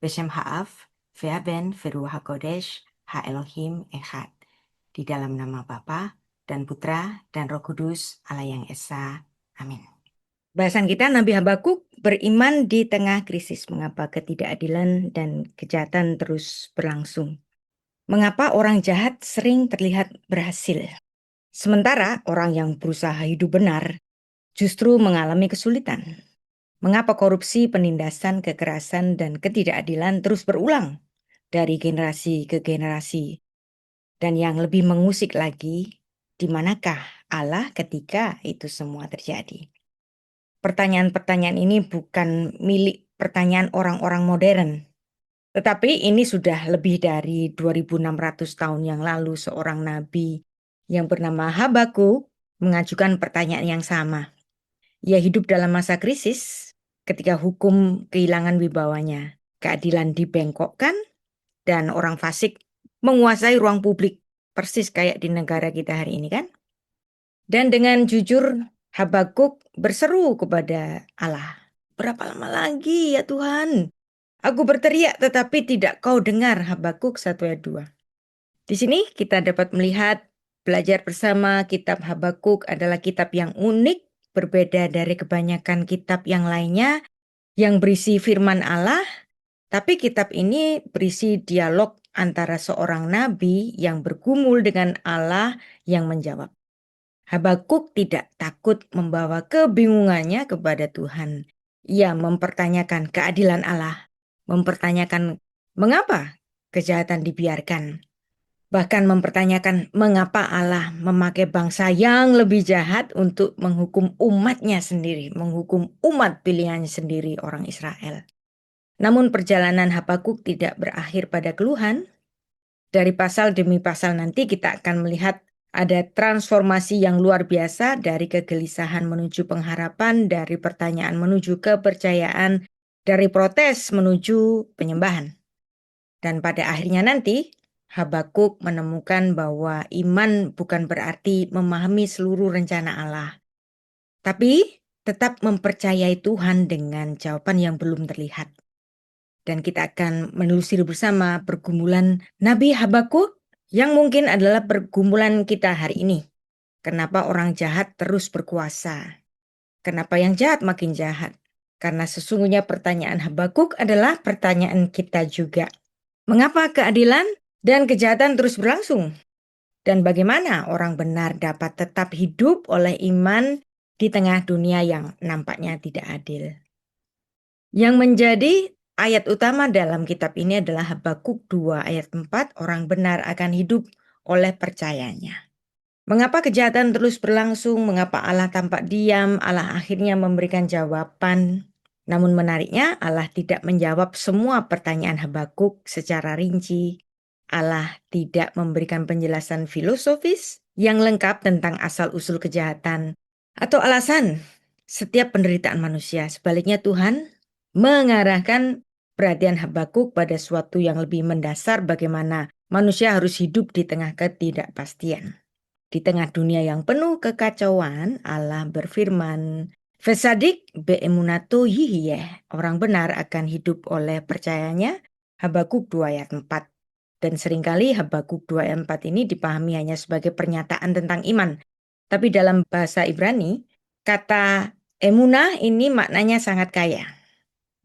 Beshem Ha'af, Ve'aben, Ve'ruach HaKodesh, Ha-Elohim, Echad. Di dalam nama Bapa dan Putra dan Roh Kudus, Allah yang Esa. Amin. Bahasan kita Nabi Habakuk beriman di tengah krisis. Mengapa ketidakadilan dan kejahatan terus berlangsung? Mengapa orang jahat sering terlihat berhasil? Sementara orang yang berusaha hidup benar justru mengalami kesulitan. Mengapa korupsi, penindasan, kekerasan, dan ketidakadilan terus berulang dari generasi ke generasi? Dan yang lebih mengusik lagi, di manakah Allah ketika itu semua terjadi? Pertanyaan-pertanyaan ini bukan milik pertanyaan orang-orang modern. Tetapi ini sudah lebih dari 2600 tahun yang lalu seorang nabi yang bernama Habakuk mengajukan pertanyaan yang sama. Ia hidup dalam masa krisis ketika hukum kehilangan wibawanya, keadilan dibengkokkan, dan orang fasik menguasai ruang publik, persis kayak di negara kita hari ini kan. Dan dengan jujur Habakuk berseru kepada Allah, "Berapa lama lagi ya Tuhan? Aku berteriak tetapi tidak kau dengar." Habakuk 1 ayat 2. Di sini kita dapat melihat belajar bersama kitab Habakuk adalah kitab yang unik, berbeda dari kebanyakan kitab yang lainnya yang berisi firman Allah, tapi kitab ini berisi dialog antara seorang nabi yang bergumul dengan Allah yang menjawab. Habakuk tidak takut membawa kebingungannya kepada Tuhan. Ia mempertanyakan keadilan Allah, mempertanyakan mengapa kejahatan dibiarkan, bahkan mempertanyakan mengapa Allah memakai bangsa yang lebih jahat untuk menghukum umatnya sendiri, menghukum umat pilihannya sendiri, orang Israel. Namun perjalanan Habakuk tidak berakhir pada keluhan. Dari pasal demi pasal nanti kita akan melihat ada transformasi yang luar biasa dari kegelisahan menuju pengharapan, dari pertanyaan menuju kepercayaan, dari protes menuju penyembahan. Dan pada akhirnya nanti Habakuk menemukan bahwa iman bukan berarti memahami seluruh rencana Allah, tapi tetap mempercayai Tuhan dengan jawaban yang belum terlihat. Dan kita akan menelusuri bersama pergumulan Nabi Habakuk yang mungkin adalah pergumulan kita hari ini. Kenapa orang jahat terus berkuasa? Kenapa yang jahat makin jahat? Karena sesungguhnya pertanyaan Habakuk adalah pertanyaan kita juga. Mengapa keadilan dan kejahatan terus berlangsung? Dan bagaimana orang benar dapat tetap hidup oleh iman di tengah dunia yang nampaknya tidak adil? Yang menjadi ayat utama dalam kitab ini adalah Habakuk 2 ayat 4, orang benar akan hidup oleh percayanya. Mengapa kejahatan terus berlangsung? Mengapa Allah tampak diam? Allah akhirnya memberikan jawaban. Namun menariknya Allah tidak menjawab semua pertanyaan Habakuk secara rinci. Allah tidak memberikan penjelasan filosofis yang lengkap tentang asal-usul kejahatan atau alasan setiap penderitaan manusia. Sebaliknya Tuhan mengarahkan perhatian Habakuk pada suatu yang lebih mendasar, bagaimana manusia harus hidup di tengah ketidakpastian. Di tengah dunia yang penuh kekacauan, Allah berfirman, "Fesadik be'emunato yihiyeh." Orang benar akan hidup oleh percayanya. Habakuk 2 ayat 4. Dan seringkali Habakuk 2 ayat 4 ini dipahami hanya sebagai pernyataan tentang iman. Tapi dalam bahasa Ibrani, kata emunah ini maknanya sangat kaya.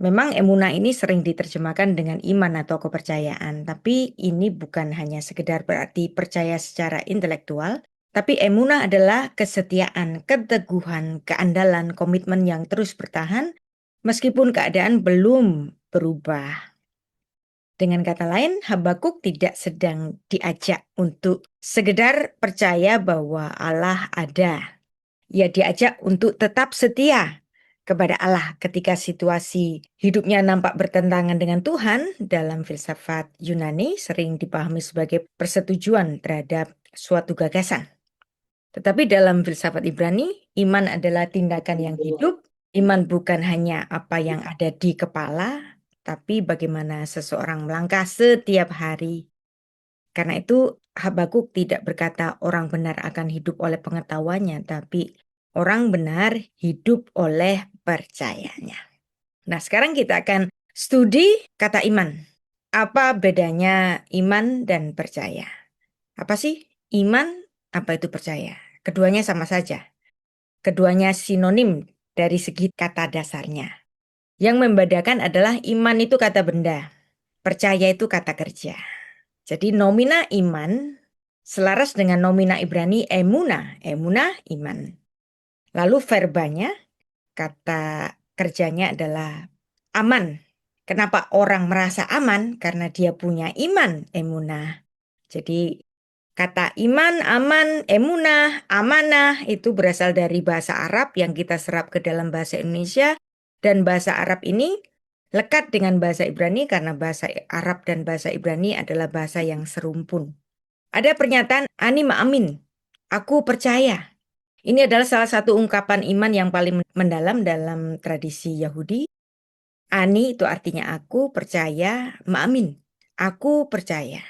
Memang emunah ini sering diterjemahkan dengan iman atau kepercayaan, tapi ini bukan hanya sekedar berarti percaya secara intelektual, tapi emunah adalah kesetiaan, keteguhan, keandalan, komitmen yang terus bertahan meskipun keadaan belum berubah. Dengan kata lain, Habakuk tidak sedang diajak untuk sekedar percaya bahwa Allah ada. Ia diajak untuk tetap setia kepada Allah ketika situasi hidupnya nampak bertentangan dengan Tuhan. Dalam filsafat Yunani sering dipahami sebagai persetujuan terhadap suatu gagasan. Tetapi dalam filsafat Ibrani, iman adalah tindakan yang hidup. Iman bukan hanya apa yang ada di kepala, tapi bagaimana seseorang melangkah setiap hari. Karena itu Habakuk tidak berkata orang benar akan hidup oleh pengetahuannya, tapi orang benar hidup oleh percayanya. Nah, sekarang kita akan Studi kata iman. Apa bedanya iman dan percaya? Apa sih iman? Apa itu percaya? Keduanya sama saja. Keduanya sinonim dari segi kata dasarnya. Yang membedakan adalah iman itu kata benda, percaya itu kata kerja. Jadi nomina iman selaras dengan nomina Ibrani emuna, emuna iman. Lalu verbanya, kata kerjanya adalah aman. Kenapa orang merasa aman? Karena dia punya iman, emuna. Jadi kata iman, aman, emunah, amanah itu berasal dari bahasa Arab yang kita serap ke dalam bahasa Indonesia. Dan bahasa Arab ini lekat dengan bahasa Ibrani karena bahasa Arab dan bahasa Ibrani adalah bahasa yang serumpun. Ada pernyataan ani ma'amin, aku percaya. Ini adalah salah satu ungkapan iman yang paling mendalam dalam tradisi Yahudi. Ani itu artinya aku percaya, ma'amin, aku percaya.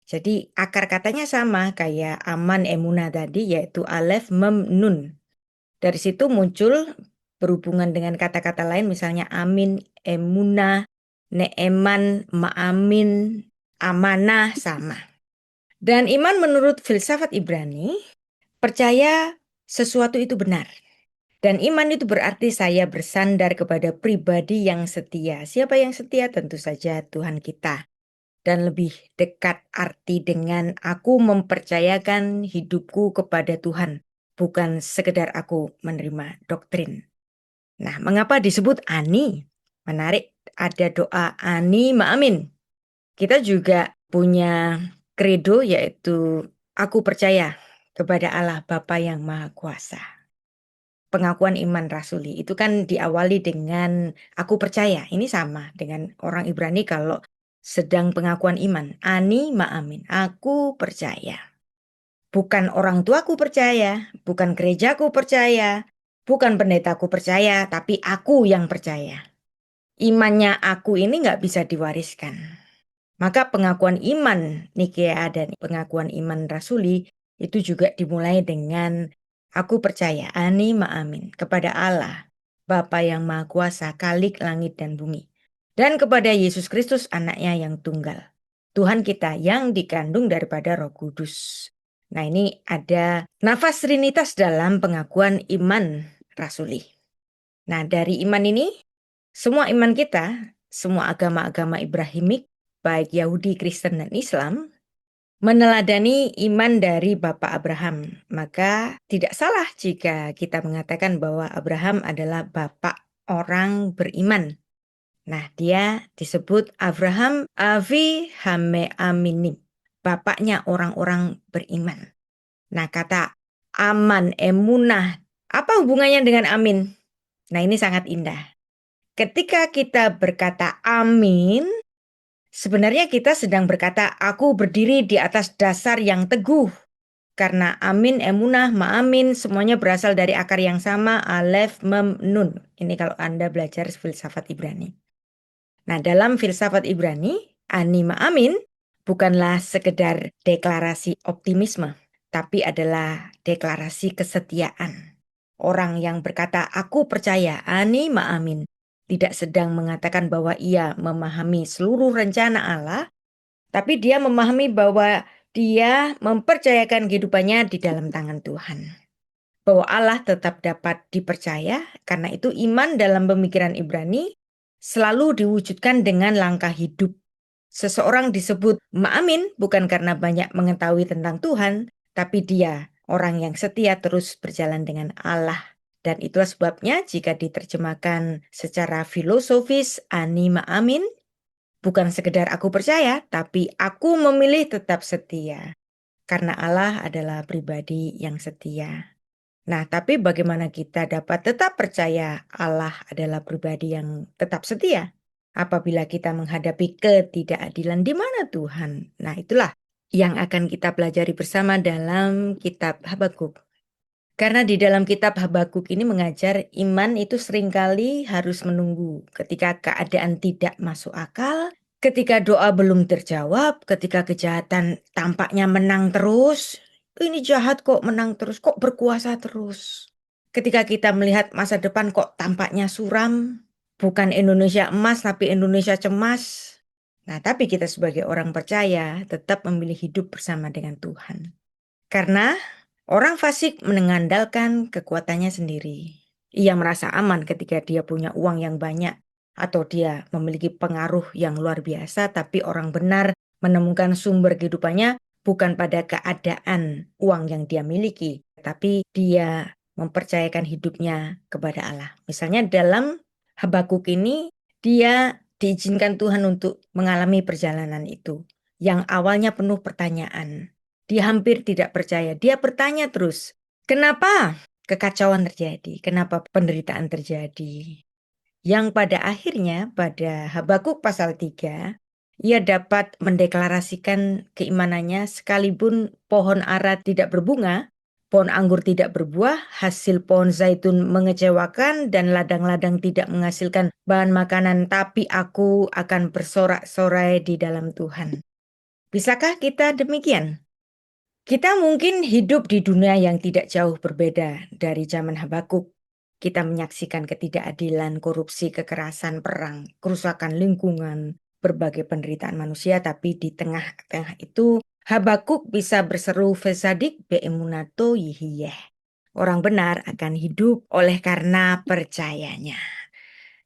Jadi akar katanya sama kayak aman emuna tadi yaitu alef mem nun. Dari situ muncul berhubungan dengan kata-kata lain misalnya amin, emuna, neeman, ma'amin, amanah sama. Dan iman menurut filsafat Ibrani percaya sesuatu itu benar. Dan iman itu berarti saya bersandar kepada pribadi yang setia. Siapa yang setia? Tentu saja Tuhan kita. Dan lebih dekat arti dengan aku mempercayakan hidupku kepada Tuhan, bukan sekedar aku menerima doktrin. Nah, mengapa disebut ani? Menarik, ada doa ani ma'amin. Kita juga punya kredo yaitu aku percaya kepada Allah Bapa yang Maha Kuasa. Pengakuan iman rasuli itu kan diawali dengan aku percaya. Ini sama dengan orang Ibrani kalau sedang pengakuan iman. Ani ma'amin, aku percaya. Bukan orang tuaku percaya, bukan gerejaku percaya, bukan pendetaku percaya, tapi aku yang percaya. Imannya aku ini nggak bisa diwariskan. Maka pengakuan iman Nikea dan pengakuan iman rasuli itu juga dimulai dengan aku percaya, ani ma'amin, kepada Allah, Bapa yang Maha Kuasa, Khalik langit dan bumi. Dan kepada Yesus Kristus anaknya yang tunggal. Tuhan kita yang dikandung daripada Roh Kudus. Nah ini ada nafas trinitas dalam pengakuan iman rasuli. Nah dari iman ini, semua iman kita, semua agama-agama Ibrahimik, baik Yahudi, Kristen, dan Islam, meneladani iman dari Bapak Abraham. Maka tidak salah jika kita mengatakan bahwa Abraham adalah bapak orang beriman. Nah, dia disebut Abraham Avi Hame Aminim, bapaknya orang-orang beriman. Nah, kata aman, emunah, apa hubungannya dengan amin? Nah, ini sangat indah. Ketika kita berkata amin, sebenarnya kita sedang berkata, aku berdiri di atas dasar yang teguh. Karena amin, emunah, ma'amin, semuanya berasal dari akar yang sama, alef, mem, nun. Ini kalau Anda belajar filsafat Ibrani. Nah, dalam filsafat Ibrani, ani ma'amin bukanlah sekedar deklarasi optimisme, tapi adalah deklarasi kesetiaan. Orang yang berkata, aku percaya, ani ma'amin, tidak sedang mengatakan bahwa ia memahami seluruh rencana Allah, tapi dia memahami bahwa dia mempercayakan kehidupannya di dalam tangan Tuhan. Bahwa Allah tetap dapat dipercaya, karena itu iman dalam pemikiran Ibrani selalu diwujudkan dengan langkah hidup. Seseorang disebut ma'amin bukan karena banyak mengetahui tentang Tuhan, tapi dia orang yang setia terus berjalan dengan Allah. Dan itulah sebabnya jika diterjemahkan secara filosofis, ani ma'amin, bukan sekedar aku percaya, tapi aku memilih tetap setia. Karena Allah adalah pribadi yang setia. Nah, tapi bagaimana kita dapat tetap percaya Allah adalah pribadi yang tetap setia? Apabila kita menghadapi ketidakadilan di mana Tuhan? Nah, itulah yang akan kita pelajari bersama dalam kitab Habakuk. Karena di dalam kitab Habakuk ini mengajar iman itu seringkali harus menunggu ketika keadaan tidak masuk akal, ketika doa belum terjawab, ketika kejahatan tampaknya menang terus. Ini jahat kok menang terus, kok berkuasa terus. Ketika kita melihat masa depan kok tampaknya suram. bukan Indonesia emas tapi Indonesia cemas. Nah, tapi kita sebagai orang percaya tetap memilih hidup bersama dengan Tuhan. Karena orang fasik mengandalkan kekuatannya sendiri. Ia merasa aman ketika dia punya uang yang banyak atau dia memiliki pengaruh yang luar biasa, tapi orang benar menemukan sumber kehidupannya bukan pada keadaan uang yang dia miliki, tapi dia mempercayakan hidupnya kepada Allah. Misalnya dalam Habakuk ini, dia diizinkan Tuhan untuk mengalami perjalanan itu yang awalnya penuh pertanyaan. Dia hampir tidak percaya. Dia bertanya terus, kenapa kekacauan terjadi? Kenapa penderitaan terjadi? Yang pada akhirnya pada Habakuk pasal 3, ia dapat mendeklarasikan keimanannya sekalipun pohon ara tidak berbunga, pohon anggur tidak berbuah, hasil pohon zaitun mengecewakan dan ladang-ladang tidak menghasilkan bahan makanan, tapi aku akan bersorak-sorai di dalam Tuhan. Bisakah kita demikian? Kita mungkin hidup di dunia yang tidak jauh berbeda dari zaman Habakuk. Kita menyaksikan ketidakadilan, korupsi, kekerasan, perang, kerusakan lingkungan, berbagai penderitaan manusia, tapi di tengah-tengah itu Habakuk bisa berseru Vesadik beemunato yihiyeh. Orang benar akan hidup oleh karena percayanya.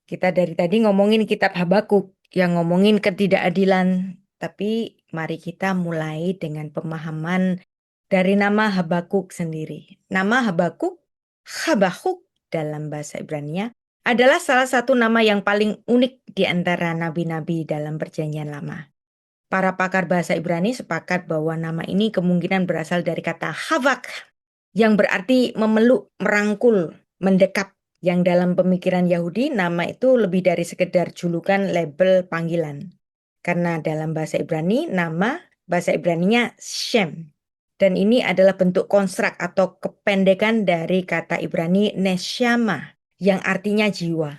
Kita dari tadi ngomongin kitab Habakuk yang ngomongin ketidakadilan, tapi mari kita mulai dengan pemahaman dari nama Habakuk sendiri. Nama Habakuk, Habakuk dalam bahasa Ibrani adalah salah satu nama yang paling unik di antara nabi-nabi dalam Perjanjian Lama. Para pakar bahasa Ibrani sepakat bahwa nama ini kemungkinan berasal dari kata havak, yang berarti memeluk, merangkul, mendekap. Yang dalam pemikiran Yahudi, nama itu lebih dari sekedar julukan, label, panggilan. Karena dalam bahasa Ibrani, nama bahasa Ibraninya Shem. Dan ini adalah bentuk konstrak atau kependekan dari kata Ibrani neshama, yang artinya jiwa.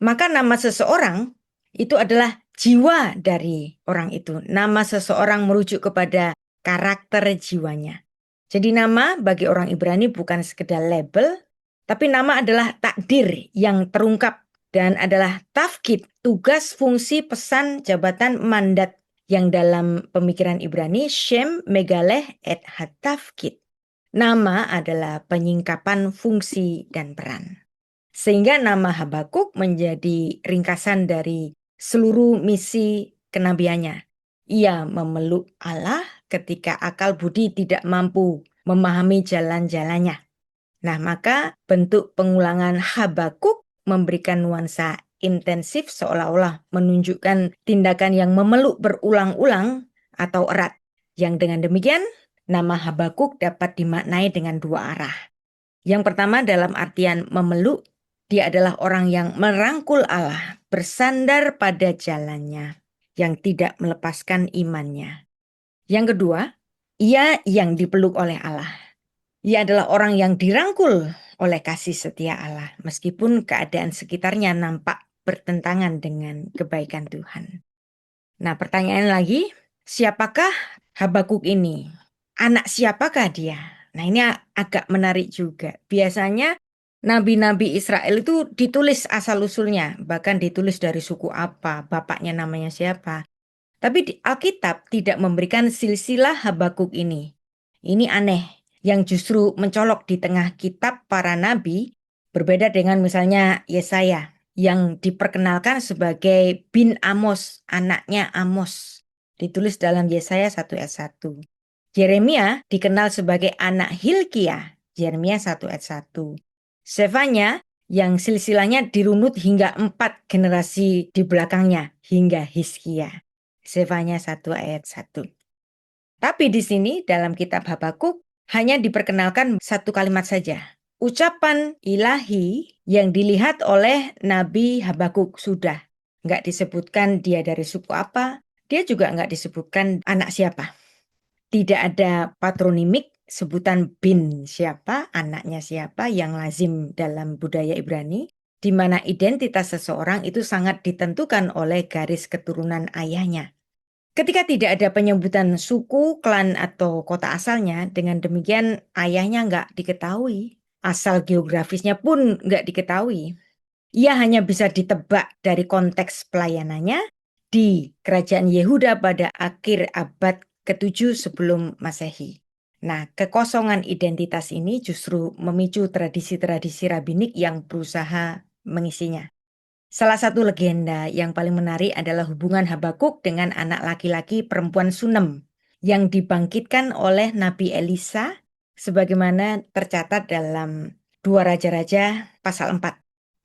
Maka nama seseorang itu adalah jiwa dari orang itu. Nama seseorang merujuk kepada karakter jiwanya. Jadi nama bagi orang Ibrani bukan sekedar label, tapi nama adalah takdir yang terungkap dan adalah tafkid, tugas, fungsi, pesan, jabatan, mandat yang dalam pemikiran Ibrani Shem, Megaleh, et Hatafkid. Nama adalah penyingkapan fungsi dan peran. Sehingga nama Habakuk menjadi ringkasan dari seluruh misi kenabiannya. Ia memeluk Allah ketika akal budi tidak mampu memahami jalan-jalannya. Nah, maka bentuk pengulangan Habakuk memberikan nuansa intensif seolah-olah menunjukkan tindakan yang memeluk berulang-ulang atau erat. Yang dengan demikian, nama Habakuk dapat dimaknai dengan dua arah. Yang pertama dalam artian memeluk, dia adalah orang yang merangkul Allah, bersandar pada jalannya, yang tidak melepaskan imannya. Yang kedua, ia yang dipeluk oleh Allah. Ia adalah orang yang dirangkul oleh kasih setia Allah, meskipun keadaan sekitarnya nampak bertentangan dengan kebaikan Tuhan. Nah, pertanyaan lagi, siapakah Habakuk ini? Anak siapakah dia? Nah, ini agak menarik juga. Biasanya nabi-nabi Israel itu ditulis asal-usulnya, bahkan ditulis dari suku apa, bapaknya namanya siapa. Tapi Alkitab tidak memberikan silsilah Habakuk ini. Ini aneh, yang justru mencolok di tengah kitab para nabi, berbeda dengan misalnya Yesaya, yang diperkenalkan sebagai bin Amos, anaknya Amos. Ditulis dalam Yesaya 1 ayat 1. Yeremia dikenal sebagai anak Hilkia, Yeremia 1 ayat 1. Sefanya yang silsilahnya dirunut hingga 4 generasi di belakangnya, hingga Hizkia. Sefanya 1 ayat 1. Tapi di sini dalam kitab Habakuk hanya diperkenalkan satu kalimat saja. Ucapan ilahi yang dilihat oleh Nabi Habakuk sudah. Nggak disebutkan dia dari suku apa, dia juga nggak disebutkan anak siapa. Tidak ada patronimik, sebutan bin siapa, anaknya siapa yang lazim dalam budaya Ibrani, di mana identitas seseorang itu sangat ditentukan oleh garis keturunan ayahnya. Ketika tidak ada penyebutan suku, klan, atau kota asalnya, dengan demikian ayahnya nggak diketahui. Asal geografisnya pun nggak diketahui. Ia hanya bisa ditebak dari konteks pelayanannya di kerajaan Yehuda pada akhir abad ke-7 sebelum Masehi. Nah, kekosongan identitas ini justru memicu tradisi-tradisi rabbinik yang berusaha mengisinya. Salah satu legenda yang paling menarik adalah hubungan Habakuk dengan anak laki-laki perempuan Sunem yang dibangkitkan oleh Nabi Elisa sebagaimana tercatat dalam 2 Raja-Raja pasal 4.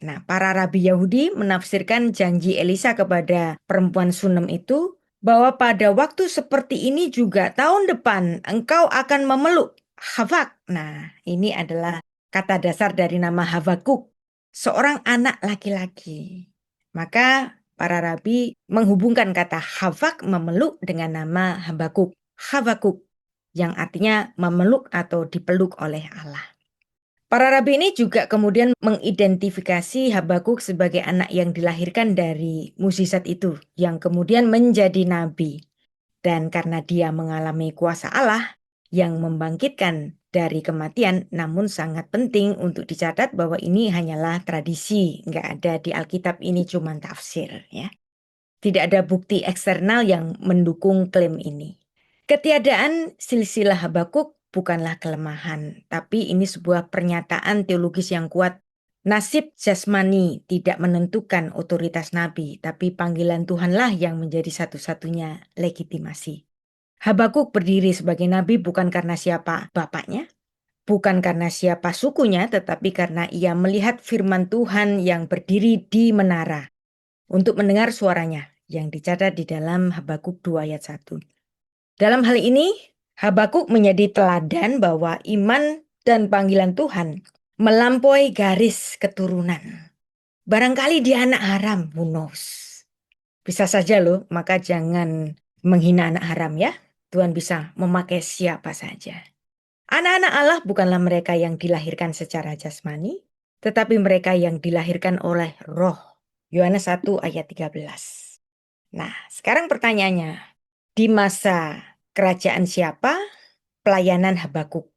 Nah, para rabi Yahudi menafsirkan janji Elisa kepada perempuan Sunem itu bahwa pada waktu seperti ini juga tahun depan engkau akan memeluk Havak. Nah, ini adalah kata dasar dari nama Habakuk, seorang anak laki-laki. Maka para rabi menghubungkan kata Havak memeluk dengan nama Habakuk. Habakuk yang artinya memeluk atau dipeluk oleh Allah. Para rabi ini juga kemudian mengidentifikasi Habakuk sebagai anak yang dilahirkan dari mukjizat itu, yang kemudian menjadi nabi. Dan karena dia mengalami kuasa Allah yang membangkitkan dari kematian, namun sangat penting untuk dicatat bahwa ini hanyalah tradisi, nggak ada di Alkitab, ini cuma tafsir ya. Tidak ada bukti eksternal yang mendukung klaim ini. Ketiadaan silsilah Habakuk bukanlah kelemahan, tapi ini sebuah pernyataan teologis yang kuat. Nasib jasmani tidak menentukan otoritas nabi, tapi panggilan Tuhanlah yang menjadi satu-satunya legitimasi. Habakuk berdiri sebagai nabi bukan karena siapa bapaknya, bukan karena siapa sukunya, tetapi karena ia melihat firman Tuhan yang berdiri di menara untuk mendengar suaranya yang dicatat di dalam Habakuk 2 ayat 1. Dalam hal ini, Habakuk menjadi teladan bahwa iman dan panggilan Tuhan melampaui garis keturunan. Barangkali dia anak haram, who knows. Bisa saja loh, maka jangan menghina anak haram ya. Tuhan bisa memakai siapa saja. Anak-anak Allah bukanlah mereka yang dilahirkan secara jasmani, tetapi mereka yang dilahirkan oleh roh. Yohanes 1 ayat 13. Nah, sekarang pertanyaannya, di masa kerajaan siapa pelayanan Habakuk?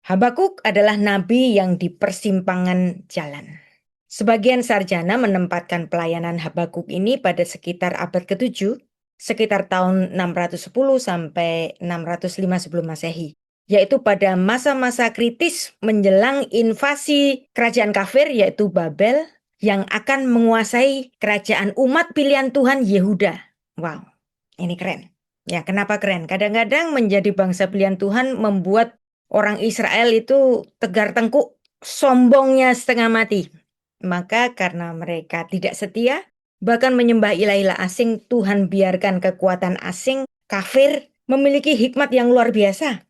Habakuk adalah nabi yang di persimpangan jalan. Sebagian sarjana menempatkan pelayanan Habakuk ini pada sekitar abad ke-7, sekitar tahun 610 sampai 605 sebelum Masehi, yaitu pada masa-masa kritis menjelang invasi kerajaan kafir yaitu Babel yang akan menguasai kerajaan umat pilihan Tuhan Yehuda. Wow, ini keren. Ya, kenapa keren? Kadang-kadang menjadi bangsa pilihan Tuhan membuat orang Israel itu tegar tengkuk, sombongnya setengah mati. Maka karena mereka tidak setia, bahkan menyembah ilah-ilah asing, Tuhan biarkan kekuatan asing, kafir, memiliki hikmat yang luar biasa.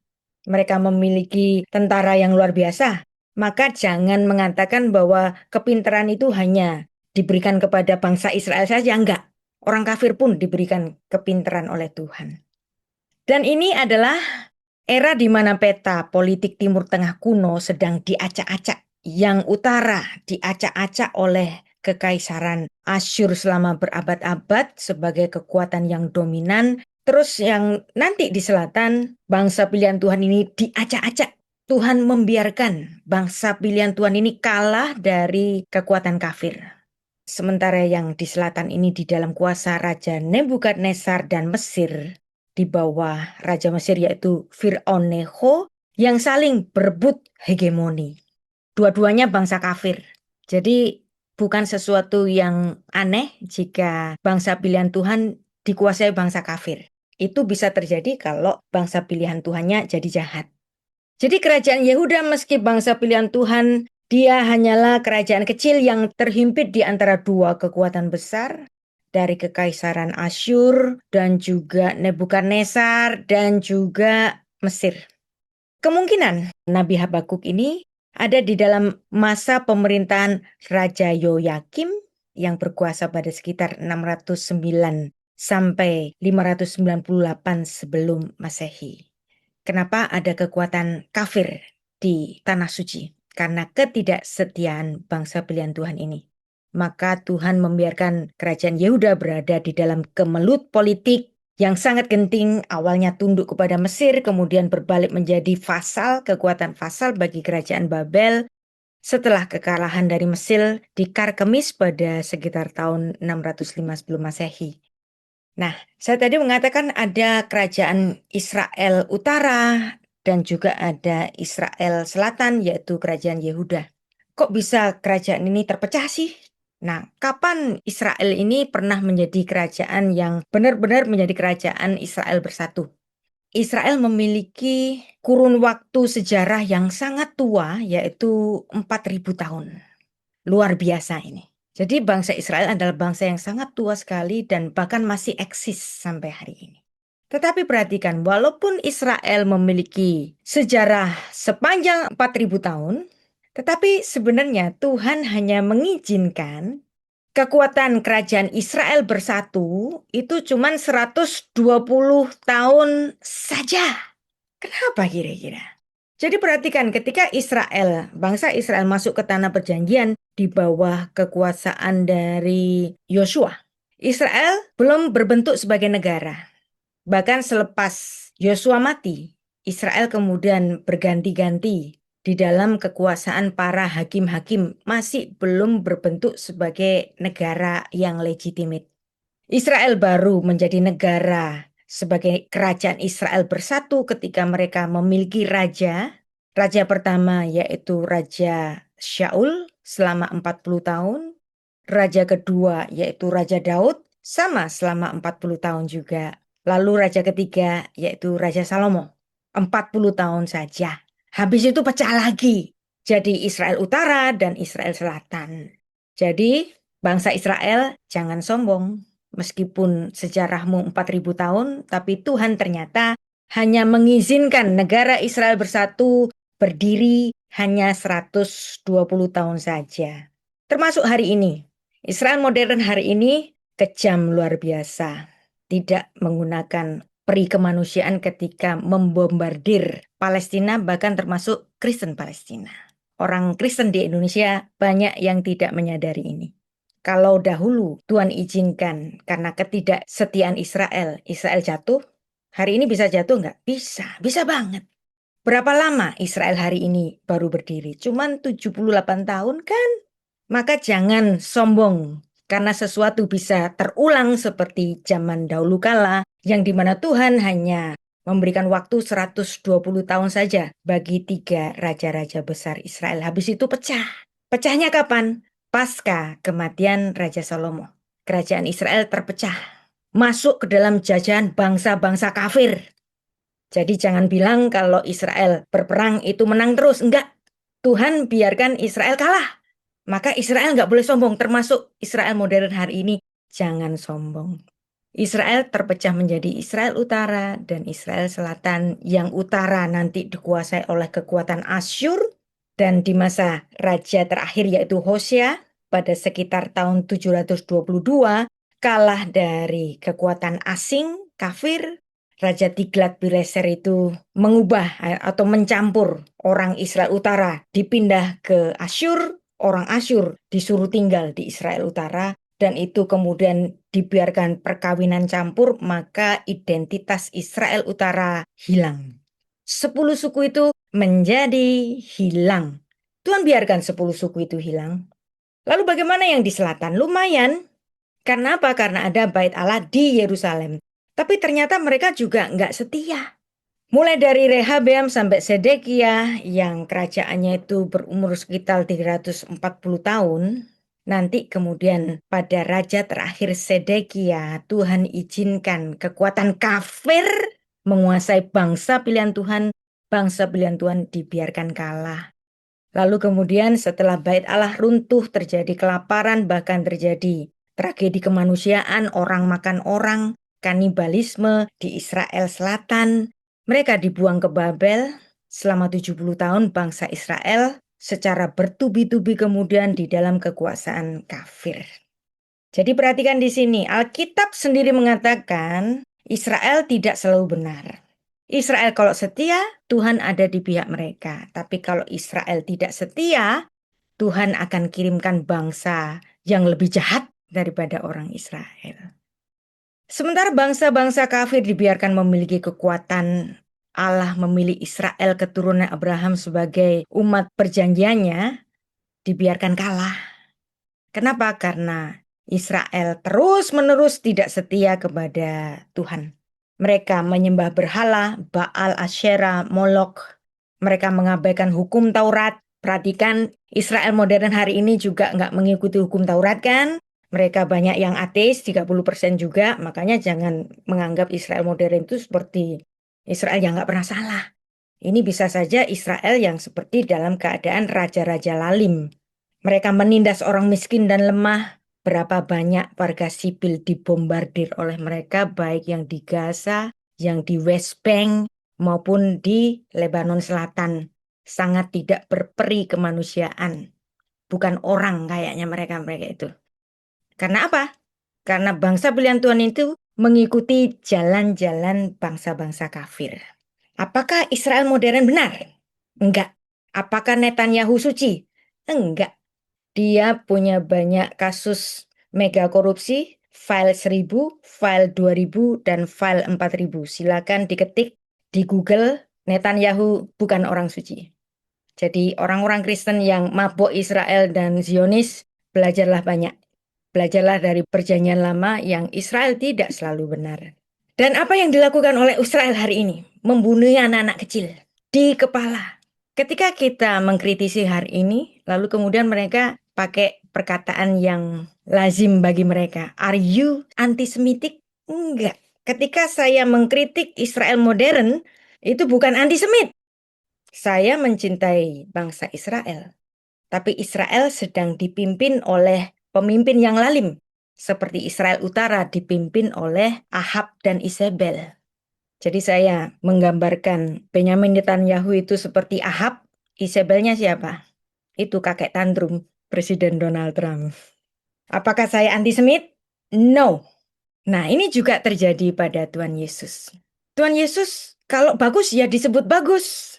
Mereka memiliki tentara yang luar biasa. Maka jangan mengatakan bahwa kepintaran itu hanya diberikan kepada bangsa Israel saja, enggak. Orang kafir pun diberikan kepintaran oleh Tuhan. Dan ini adalah era di mana peta politik Timur Tengah kuno sedang diacak-acak. Yang utara diacak-acak oleh Kekaisaran Asyur selama berabad-abad sebagai kekuatan yang dominan. Terus yang nanti di selatan, bangsa pilihan Tuhan ini diacak-acak. Tuhan membiarkan bangsa pilihan Tuhan ini kalah dari kekuatan kafir. Sementara yang di selatan ini di dalam kuasa Raja Nebukadnezar dan Mesir, di bawah Raja Mesir yaitu Fir'aun Necho yang saling berebut hegemoni. Dua-duanya bangsa kafir. Jadi bukan sesuatu yang aneh jika bangsa pilihan Tuhan dikuasai bangsa kafir. Itu bisa terjadi kalau bangsa pilihan Tuhannya jadi jahat. Jadi kerajaan Yehuda meski bangsa pilihan Tuhan, dia hanyalah kerajaan kecil yang terhimpit di antara dua kekuatan besar dari Kekaisaran Asyur dan juga Nebukadnezar dan juga Mesir. Kemungkinan Nabi Habakuk ini ada di dalam masa pemerintahan Raja Yoyakim yang berkuasa pada sekitar 609 sampai 598 sebelum Masehi. Kenapa ada kekuatan kafir di Tanah Suci? Karena ketidaksetiaan bangsa pilihan Tuhan ini. Maka Tuhan membiarkan kerajaan Yehuda berada di dalam kemelut politik yang sangat genting, awalnya tunduk kepada Mesir, kemudian berbalik menjadi kekuatan vasal bagi kerajaan Babel, setelah kekalahan dari Mesir di Karkemis pada sekitar tahun 605 sebelum Masehi. Nah, saya tadi mengatakan ada kerajaan Israel Utara dan juga ada Israel Selatan, yaitu kerajaan Yehuda. Kok bisa kerajaan ini terpecah sih? Nah, kapan Israel ini pernah menjadi kerajaan yang benar-benar menjadi kerajaan Israel bersatu? Israel memiliki kurun waktu sejarah yang sangat tua, yaitu 4.000 tahun. Luar biasa ini. Jadi bangsa Israel adalah bangsa yang sangat tua sekali dan bahkan masih eksis sampai hari ini. Tetapi perhatikan, walaupun Israel memiliki sejarah sepanjang 4.000 tahun, tetapi sebenarnya Tuhan hanya mengizinkan kekuatan kerajaan Israel bersatu itu cuma 120 tahun saja. Kenapa kira-kira? Jadi perhatikan ketika bangsa Israel masuk ke tanah perjanjian di bawah kekuasaan dari Yosua, Israel belum berbentuk sebagai negara. Bahkan selepas Yosua mati, Israel kemudian berganti-ganti di dalam kekuasaan para hakim-hakim, masih belum berbentuk sebagai negara yang legitimate. Israel baru menjadi negara sebagai kerajaan Israel bersatu ketika mereka memiliki raja. Raja pertama yaitu Raja Shaul selama 40 tahun. Raja kedua yaitu Raja Daud sama selama 40 tahun juga. Lalu raja ketiga yaitu Raja Salomo. 40 tahun saja. Habis itu pecah lagi. Jadi Israel Utara dan Israel Selatan. Jadi bangsa Israel jangan sombong. Meskipun sejarahmu 4.000 tahun, tapi Tuhan ternyata hanya mengizinkan negara Israel bersatu berdiri hanya 120 tahun saja. Termasuk hari ini. Israel modern hari ini kejam luar biasa. Tidak menggunakan peri kemanusiaan ketika membombardir Palestina, bahkan termasuk Kristen Palestina. Orang Kristen di Indonesia banyak yang tidak menyadari ini. Kalau dahulu Tuhan izinkan karena ketidaksetiaan Israel jatuh, hari ini bisa jatuh nggak? Bisa banget. Berapa lama Israel hari ini baru berdiri? Cuman 78 tahun kan? Maka jangan sombong karena sesuatu bisa terulang seperti zaman dahulu kala yang dimana Tuhan hanya memberikan waktu 120 tahun saja bagi 3 raja-raja besar Israel. Habis itu pecah. Pecahnya kapan? Pasca kematian Raja Salomo. Kerajaan Israel terpecah. Masuk ke dalam jajahan bangsa-bangsa kafir. Jadi jangan bilang kalau Israel berperang itu menang terus. Enggak. Tuhan biarkan Israel kalah. Maka Israel nggak boleh sombong, termasuk Israel modern hari ini. Jangan sombong. Israel terpecah menjadi Israel Utara dan Israel Selatan. Yang utara nanti dikuasai oleh kekuatan Asyur. Dan di masa raja terakhir yaitu Hosea pada sekitar tahun 722 kalah dari kekuatan asing, kafir. Raja Tiglat-Pileser itu mengubah atau mencampur orang Israel Utara dipindah ke Asyur, orang Asyur disuruh tinggal di Israel Utara dan itu kemudian dibiarkan perkawinan campur, maka identitas Israel Utara hilang. 10 suku itu menjadi hilang. Tuhan biarkan 10 suku itu hilang. Lalu bagaimana yang di selatan? Lumayan. Karena apa? Karena ada bait Allah di Yerusalem. Tapi ternyata mereka juga nggak setia. Mulai dari Rehabeam sampai Sedekia yang kerajaannya itu berumur sekitar 340 tahun. Nanti kemudian pada raja terakhir Sedekia, Tuhan izinkan kekuatan kafir menguasai bangsa pilihan Tuhan. Bangsa pilihan Tuhan dibiarkan kalah. Lalu kemudian setelah bait Allah runtuh, terjadi kelaparan, bahkan terjadi tragedi kemanusiaan, orang makan orang, kanibalisme di Israel Selatan. Mereka dibuang ke Babel selama 70 tahun bangsa Israel secara bertubi-tubi kemudian di dalam kekuasaan kafir. Jadi perhatikan di sini, Alkitab sendiri mengatakan Israel tidak selalu benar. Israel kalau setia, Tuhan ada di pihak mereka. Tapi kalau Israel tidak setia, Tuhan akan kirimkan bangsa yang lebih jahat daripada orang Israel. Sementara bangsa-bangsa kafir dibiarkan memiliki kekuatan, Allah memilih Israel keturunan Abraham sebagai umat perjanjiannya, dibiarkan kalah. Kenapa? Karena Israel terus-menerus tidak setia kepada Tuhan. Mereka menyembah berhala, Baal, Asyera, Molok. Mereka mengabaikan hukum Taurat. Perhatikan, Israel modern hari ini juga nggak mengikuti hukum Taurat kan? Mereka banyak yang ateis, 30% juga. Makanya jangan menganggap Israel modern itu seperti Israel yang nggak pernah salah. Ini bisa saja Israel yang seperti dalam keadaan raja-raja lalim. Mereka menindas orang miskin dan lemah. Berapa banyak warga sipil dibombardir oleh mereka, baik yang di Gaza, yang di West Bank, maupun di Lebanon Selatan. Sangat tidak berperi kemanusiaan. Bukan orang kayaknya mereka-mereka itu. Karena apa? Karena bangsa pilihan Tuhan itu mengikuti jalan-jalan bangsa-bangsa kafir. Apakah Israel modern benar? Enggak. Apakah Netanyahu suci? Enggak. Dia punya banyak kasus mega korupsi, file 1000, file 2000, dan file 4000. Silakan diketik di Google, Netanyahu bukan orang suci. Jadi orang-orang Kristen yang mabuk Israel dan Zionis, belajarlah banyak. Belajarlah dari perjanjian lama yang Israel tidak selalu benar. Dan apa yang dilakukan oleh Israel hari ini? Membunuh anak-anak kecil di kepala. Ketika kita mengkritisi hari ini, lalu kemudian mereka pakai perkataan yang lazim bagi mereka. Are you antisemitik? Enggak. Ketika saya mengkritik Israel modern, itu bukan antisemit. Saya mencintai bangsa Israel. Tapi Israel sedang dipimpin oleh pemimpin yang lalim. Seperti Israel Utara dipimpin oleh Ahab dan Isabel. Jadi saya menggambarkan Benyamin Netanyahu itu seperti Ahab, Isabelnya siapa? Itu kakek tantrum Presiden Donald Trump. Apakah saya antisemit? No. Nah, ini juga terjadi pada Tuhan Yesus. Tuhan Yesus kalau bagus ya disebut bagus.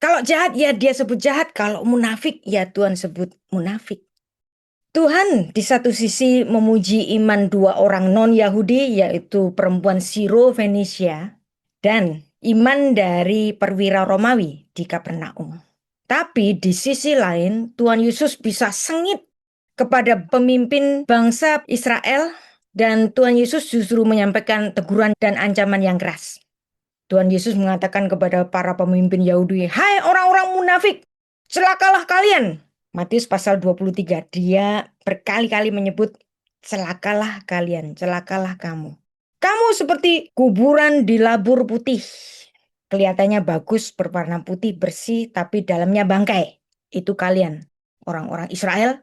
Kalau jahat ya dia sebut jahat. Kalau munafik ya Tuhan sebut munafik. Tuhan di satu sisi memuji iman dua orang non-Yahudi, yaitu perempuan Siro Fenisia dan iman dari perwira Romawi di Kapernaum. Tapi di sisi lain, Tuhan Yesus bisa sengit kepada pemimpin bangsa Israel dan Tuhan Yesus justru menyampaikan teguran dan ancaman yang keras. Tuhan Yesus mengatakan kepada para pemimpin Yahudi, "Hai orang-orang munafik, celakalah kalian." Matius pasal 23, dia berkali-kali menyebut, celakalah kalian, celakalah kamu. Kamu seperti kuburan di labur putih. Kelihatannya bagus, berwarna putih, bersih, tapi dalamnya bangkai. Itu kalian, orang-orang Israel.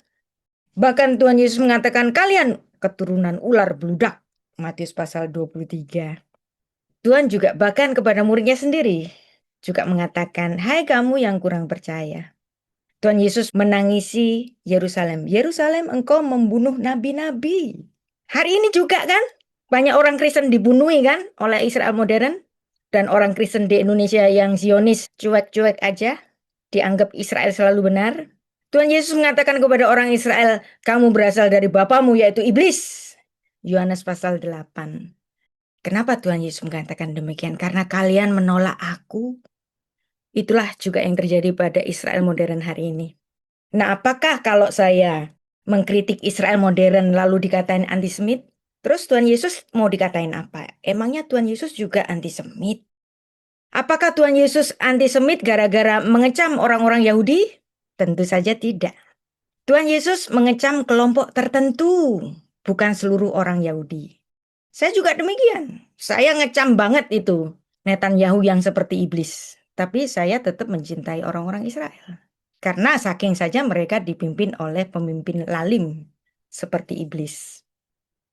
Bahkan Tuhan Yesus mengatakan, kalian keturunan ular beludak. Matius pasal 23. Tuhan juga bahkan kepada muridnya sendiri juga mengatakan, hai kamu yang kurang percaya. Tuhan Yesus menangisi Yerusalem. Yerusalem, engkau membunuh nabi-nabi. Hari ini juga kan, banyak orang Kristen dibunuhi kan oleh Israel modern. Dan orang Kristen di Indonesia yang Zionis cuek-cuek aja, dianggap Israel selalu benar. Tuhan Yesus mengatakan kepada orang Israel, kamu berasal dari bapamu yaitu iblis. Yohanes pasal 8. Kenapa Tuhan Yesus mengatakan demikian? Karena kalian menolak aku. Itulah juga yang terjadi pada Israel modern hari ini. Nah, apakah kalau saya mengkritik Israel modern lalu dikatain antisemit? Terus Tuhan Yesus mau dikatain apa? Emangnya Tuhan Yesus juga antisemit? Apakah Tuhan Yesus antisemit gara-gara mengecam orang-orang Yahudi? Tentu saja tidak. Tuhan Yesus mengecam kelompok tertentu, bukan seluruh orang Yahudi. Saya juga demikian. Saya ngecam banget itu Netanyahu yang seperti iblis. Tapi saya tetap mencintai orang-orang Israel. Karena saking saja mereka dipimpin oleh pemimpin lalim seperti iblis.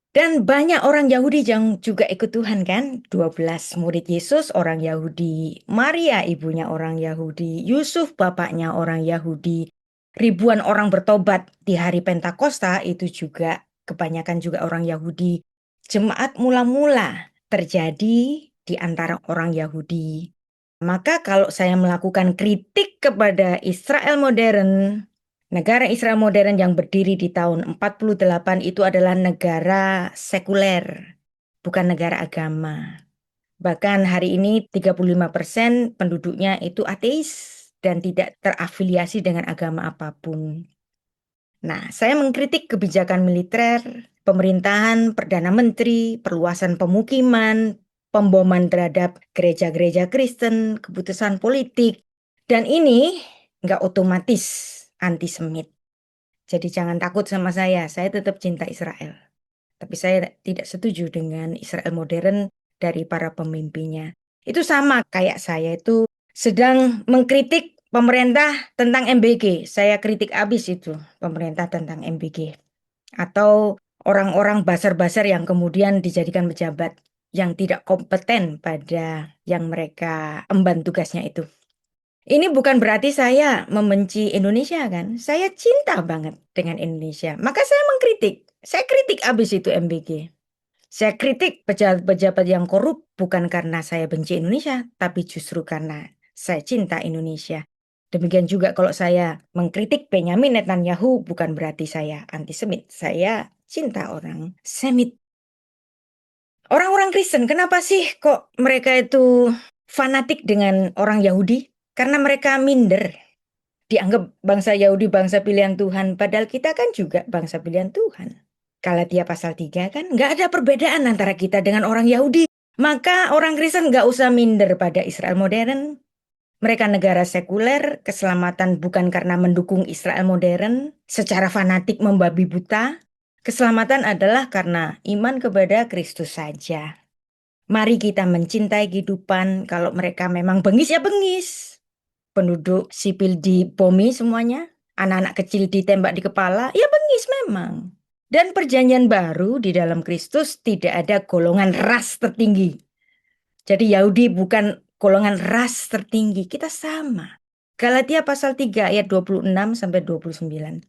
Dan banyak orang Yahudi yang juga ikut Tuhan kan. 12 murid Yesus orang Yahudi. Maria ibunya orang Yahudi. Yusuf bapaknya orang Yahudi. Ribuan orang bertobat di hari Pentakosta itu juga kebanyakan juga orang Yahudi. Jemaat mula-mula terjadi di antara orang Yahudi. Maka kalau saya melakukan kritik kepada Israel modern, negara Israel modern yang berdiri di tahun 48 itu adalah negara sekuler, bukan negara agama. Bahkan hari ini 35% penduduknya itu ateis dan tidak terafiliasi dengan agama apapun. Nah, saya mengkritik kebijakan militer, pemerintahan, Perdana Menteri, perluasan pemukiman, pemboman terhadap gereja-gereja Kristen, keputusan politik. Dan ini nggak otomatis antisemit. Jadi jangan takut sama saya tetap cinta Israel. Tapi saya tidak setuju dengan Israel modern dari para pemimpinnya. Itu sama kayak saya itu sedang mengkritik pemerintah tentang MBG. Saya kritik abis itu pemerintah tentang MBG. Atau orang-orang basar-basar yang kemudian dijadikan pejabat yang tidak kompeten pada yang mereka emban tugasnya itu. Ini bukan berarti saya membenci Indonesia kan. Saya cinta banget dengan Indonesia. Maka saya mengkritik. Saya kritik abis itu MBG. Saya kritik pejabat-pejabat yang korup bukan karena saya benci Indonesia, tapi justru karena saya cinta Indonesia. Demikian juga kalau saya mengkritik Benyamin Netanyahu bukan berarti saya antisemit. Saya cinta orang Semit. Orang-orang Kristen, kenapa sih kok mereka itu fanatik dengan orang Yahudi? Karena mereka minder. Dianggap bangsa Yahudi bangsa pilihan Tuhan, padahal kita kan juga bangsa pilihan Tuhan. Galatia pasal 3 kan nggak ada perbedaan antara kita dengan orang Yahudi. Maka orang Kristen nggak usah minder pada Israel modern. Mereka negara sekuler, keselamatan bukan karena mendukung Israel modern, secara fanatik membabi buta. Keselamatan adalah karena iman kepada Kristus saja. Mari kita mencintai kehidupan, kalau mereka memang bengis ya bengis. Penduduk sipil dibomi semuanya, anak-anak kecil ditembak di kepala, ya bengis memang. Dan perjanjian baru di dalam Kristus tidak ada golongan ras tertinggi. Jadi Yahudi bukan golongan ras tertinggi, kita sama. Galatia pasal 3 ayat 26 sampai 29.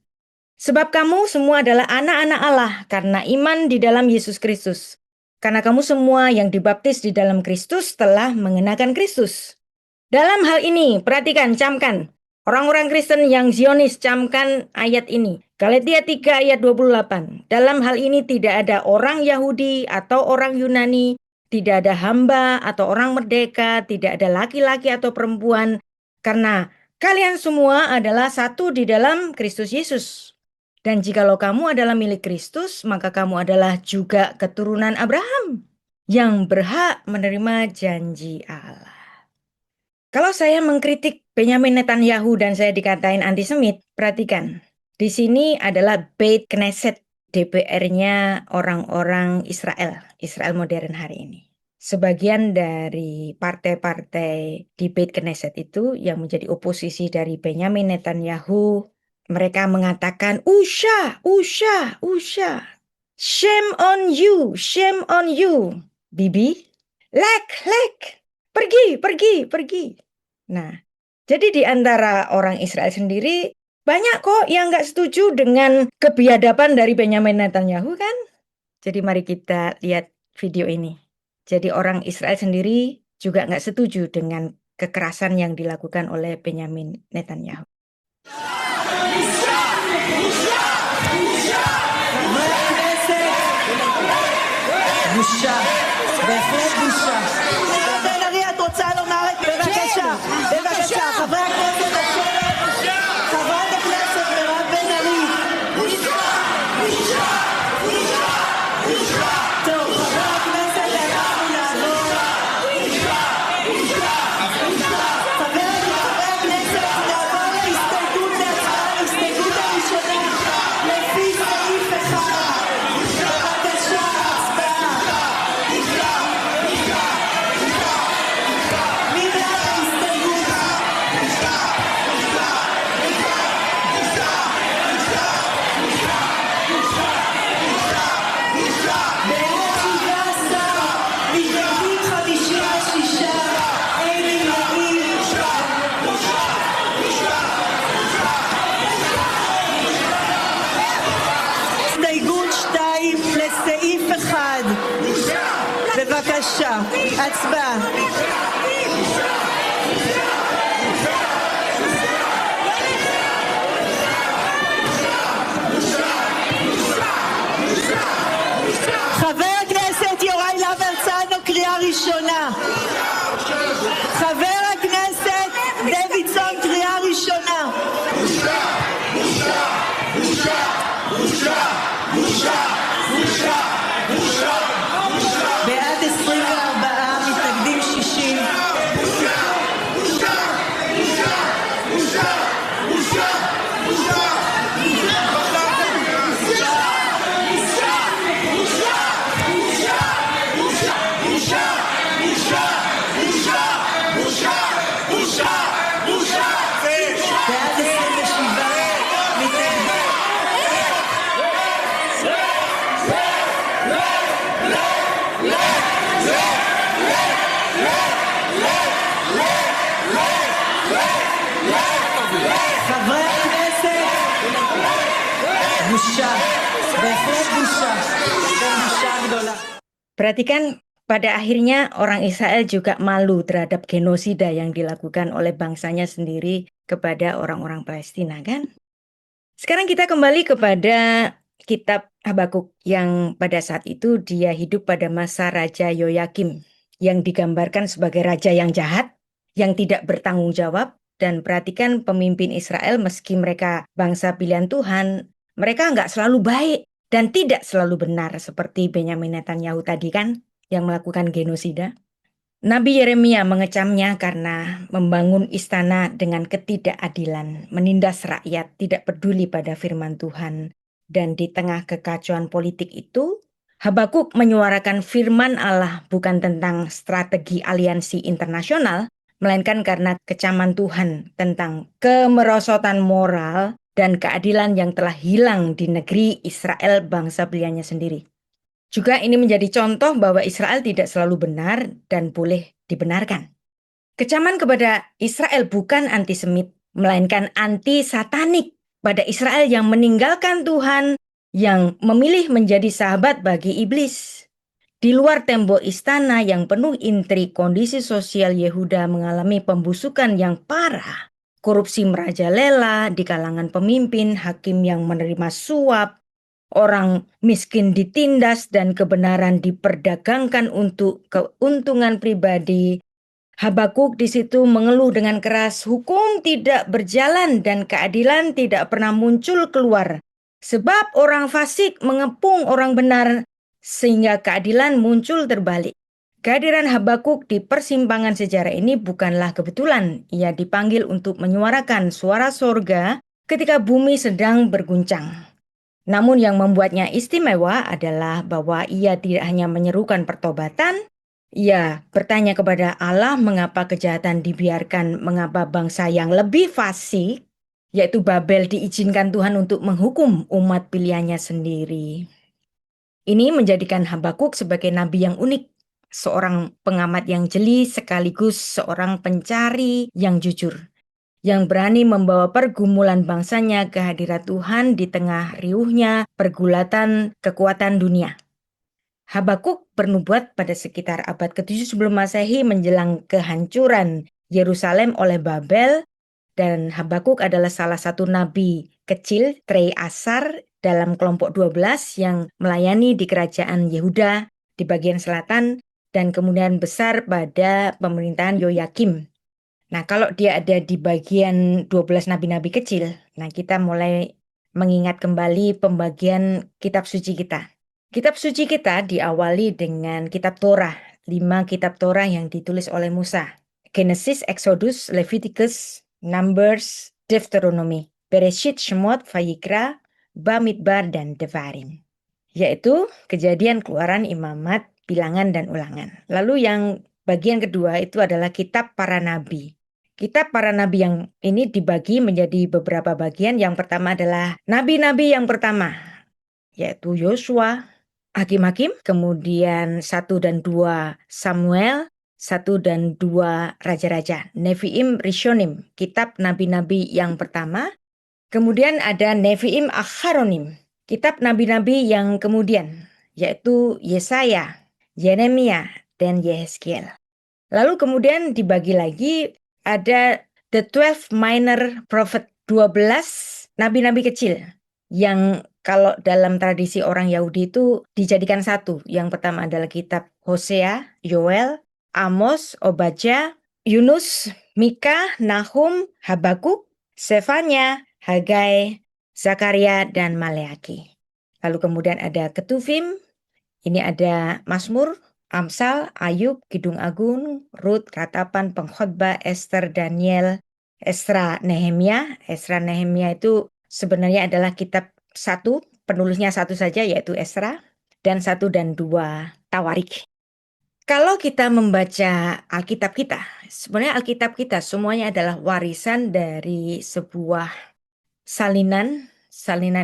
Sebab kamu semua adalah anak-anak Allah karena iman di dalam Yesus Kristus. Karena kamu semua yang dibaptis di dalam Kristus telah mengenakan Kristus. Dalam hal ini, perhatikan, camkan. Orang-orang Kristen yang Zionis, camkan ayat ini. Galatia 3 ayat 28. Dalam hal ini tidak ada orang Yahudi atau orang Yunani, tidak ada hamba atau orang merdeka, tidak ada laki-laki atau perempuan. Karena kalian semua adalah satu di dalam Kristus Yesus. Dan jikalau kamu adalah milik Kristus, maka kamu adalah juga keturunan Abraham yang berhak menerima janji Allah. Kalau saya mengkritik Benyamin Netanyahu dan saya dikatain antisemit, perhatikan. Di sini adalah Beit Knesset, DPR-nya orang-orang Israel, Israel modern hari ini. Sebagian dari partai-partai di Beit Knesset itu yang menjadi oposisi dari Benyamin Netanyahu, mereka mengatakan, Usha. Shame on you, Bibi. Lek. Pergi. Nah, jadi di antara orang Israel sendiri, banyak kok yang nggak setuju dengan kebiadaban dari Benyamin Netanyahu kan? Jadi mari kita lihat video ini. Jadi orang Israel sendiri juga nggak setuju dengan kekerasan yang dilakukan oleh Benyamin Netanyahu. בושה, בהחלט בושה. בן ארי, את רוצה לומר את בבקשה, חברי הכנסת לשבת. חברת הכנסת מירב בן ארי. טוב, חבר הכנסת, אנחנו נעבור. חבר הכנסת, נעבור להסתייגות להצבעה, הסתייגות הראשונה, לפי סעיף 1. בבקשה, הצבעה. מי בעד ההסתייגות? בעד 17, מתנגדים 56, אין נמנעים. הסתייגות 2 לסעיף 1. בבקשה, הצבעה. חבר הכנסת יוראי להב הרצנו, קריאה ראשונה. חבר הכנסת דוידסון, קריאה ראשונה. חברי הכנסת, בושה, בהחלט בושה, ובושה גדולה. Perhatikan, pada akhirnya orang Israel juga malu terhadap genosida yang dilakukan oleh bangsanya sendiri kepada orang-orang Palestina, kan? Sekarang kita kembali kepada kitab Habakuk yang pada saat itu dia hidup pada masa Raja Yoyakim yang digambarkan sebagai raja yang jahat, yang tidak bertanggung jawab. Dan perhatikan pemimpin Israel meski mereka bangsa pilihan Tuhan, mereka nggak selalu baik dan tidak selalu benar seperti Benyamin Netanyahu tadi kan yang melakukan genosida. Nabi Yeremia mengecamnya karena membangun istana dengan ketidakadilan, menindas rakyat, tidak peduli pada firman Tuhan. Dan di tengah kekacauan politik itu, Habakuk menyuarakan firman Allah bukan tentang strategi aliansi internasional, melainkan karena kecaman Tuhan tentang kemerosotan moral dan keadilan yang telah hilang di negeri Israel bangsa pilihannya sendiri. Juga ini menjadi contoh bahwa Israel tidak selalu benar dan boleh dibenarkan. Kecaman kepada Israel bukan antisemit, melainkan anti-satanik pada Israel yang meninggalkan Tuhan, yang memilih menjadi sahabat bagi iblis. Di luar tembok istana yang penuh intrik, kondisi sosial Yehuda mengalami pembusukan yang parah. Korupsi merajalela di kalangan pemimpin, hakim yang menerima suap, orang miskin ditindas dan kebenaran diperdagangkan untuk keuntungan pribadi. Habakuk di situ mengeluh dengan keras, hukum tidak berjalan dan keadilan tidak pernah muncul keluar. Sebab orang fasik mengepung orang benar sehingga keadilan muncul terbalik. Kehadiran Habakuk di persimpangan sejarah ini bukanlah kebetulan. Ia dipanggil untuk menyuarakan suara sorga ketika bumi sedang berguncang. Namun yang membuatnya istimewa adalah bahwa ia tidak hanya menyerukan pertobatan, ia bertanya kepada Allah mengapa kejahatan dibiarkan, mengapa bangsa yang lebih fasik, yaitu Babel, diizinkan Tuhan untuk menghukum umat pilihannya sendiri. Ini menjadikan Habakuk sebagai nabi yang unik, seorang pengamat yang jeli sekaligus seorang pencari yang jujur, yang berani membawa pergumulan bangsanya ke hadirat Tuhan di tengah riuhnya pergulatan kekuatan dunia. Habakuk bernubuat pada sekitar abad ke-7 sebelum Masehi menjelang kehancuran Yerusalem oleh Babel, dan Habakuk adalah salah satu nabi kecil, Trei Asar, dalam kelompok 12 yang melayani di kerajaan Yehuda di bagian selatan dan kemudian besar pada pemerintahan Yoyakim. Nah, kalau dia ada di bagian 12 nabi-nabi kecil, nah kita mulai mengingat kembali pembagian kitab suci kita. Kitab suci kita diawali dengan kitab Torah, 5 kitab Torah yang ditulis oleh Musa. Genesis, Exodus, Leviticus, Numbers, Deuteronomy, Bereshit, Shemot, Vayikra, Bamidbar, dan Devarim. Yaitu Kejadian, Keluaran, Imamat, Bilangan, dan Ulangan. Lalu yang bagian kedua itu adalah kitab para nabi. Kitab para nabi yang ini dibagi menjadi beberapa bagian. Yang pertama adalah nabi-nabi yang pertama, yaitu Yosua, Hakim-Hakim, kemudian 1 dan 2 Samuel, 1 dan 2 Raja-Raja, Nevi'im, Rishonim, kitab nabi-nabi yang pertama. Kemudian ada Nevi'im Akharonim, kitab nabi-nabi yang kemudian, yaitu Yesaya, Yeremia, dan Yehezkiel. Lalu kemudian dibagi lagi, ada the 12 minor prophet, 12 nabi-nabi kecil yang kalau dalam tradisi orang Yahudi itu dijadikan satu. Yang pertama adalah kitab Hosea, Yoel, Amos, Obadja, Yunus, Mika, Nahum, Habakuk, Sefanya, Hagai, Zakaria, dan Maleaki. Lalu kemudian ada Ketuvim, ini ada Mazmur, Amsal, Ayub, Kidung Agung, Rut, Ratapan, Pengkhotbah, Ester, Daniel, Esra, Nehemia. Esra, Nehemia itu sebenarnya adalah kitab satu, penulisnya satu saja yaitu Esra, dan 1 dan 2 Tawarik. Kalau kita membaca Alkitab kita, sebenarnya Alkitab kita semuanya adalah warisan dari sebuah salinan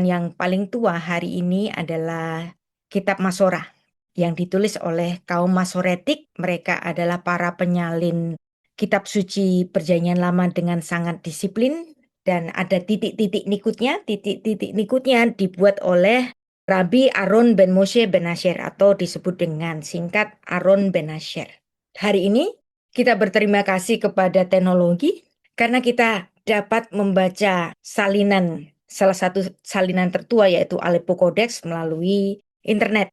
yang paling tua hari ini adalah kitab Masorah yang ditulis oleh kaum Masoretik. Mereka adalah para penyalin kitab suci Perjanjian Lama dengan sangat disiplin Dan ada titik-titik nikutnya. Titik-titik nikutnya dibuat oleh Rabbi Aaron ben Moshe ben Asher atau disebut dengan singkat Aaron ben Asher. Hari ini kita berterima kasih kepada teknologi karena kita dapat membaca salinan, salah satu salinan tertua yaitu Aleppo Codex melalui internet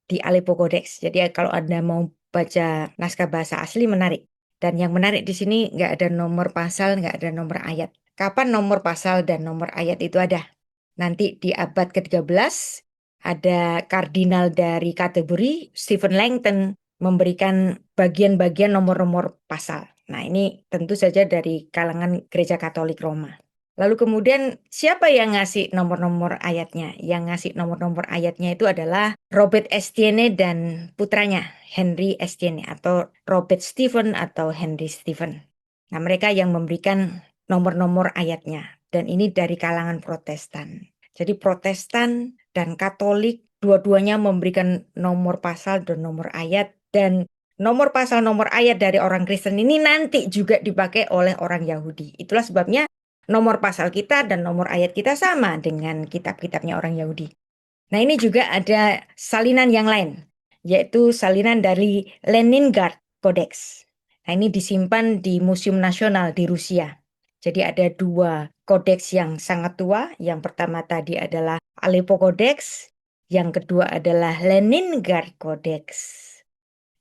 di Aleppo Codex. Jadi kalau Anda mau baca naskah bahasa asli menarik. Dan yang menarik di sini nggak ada nomor pasal, nggak ada nomor ayat. Kapan nomor pasal dan nomor ayat itu ada? Nanti di abad ke-13 ada kardinal dari kategori Stephen Langton memberikan bagian-bagian nomor-nomor pasal. Nah, ini tentu saja dari kalangan Gereja Katolik Roma. Lalu kemudian siapa yang ngasih nomor-nomor ayatnya? Yang ngasih nomor-nomor ayatnya itu adalah Robert Estienne dan putranya Henry Estienne atau Robert Stephen atau Henry Stephen. Nah, mereka yang memberikan nomor-nomor ayatnya. Dan ini dari kalangan Protestan. Jadi Protestan dan Katolik dua-duanya memberikan nomor pasal dan nomor ayat. Dan nomor pasal, nomor ayat dari orang Kristen ini nanti juga dipakai oleh orang Yahudi. Itulah sebabnya nomor pasal kita dan nomor ayat kita sama dengan kitab-kitabnya orang Yahudi. Nah, ini juga ada salinan yang lain, yaitu salinan dari Leningrad Codex. Nah, ini disimpan di Museum Nasional di Rusia. Jadi ada dua kodeks yang sangat tua. Yang pertama tadi adalah Aleppo Codex, yang kedua adalah Leningrad Codex.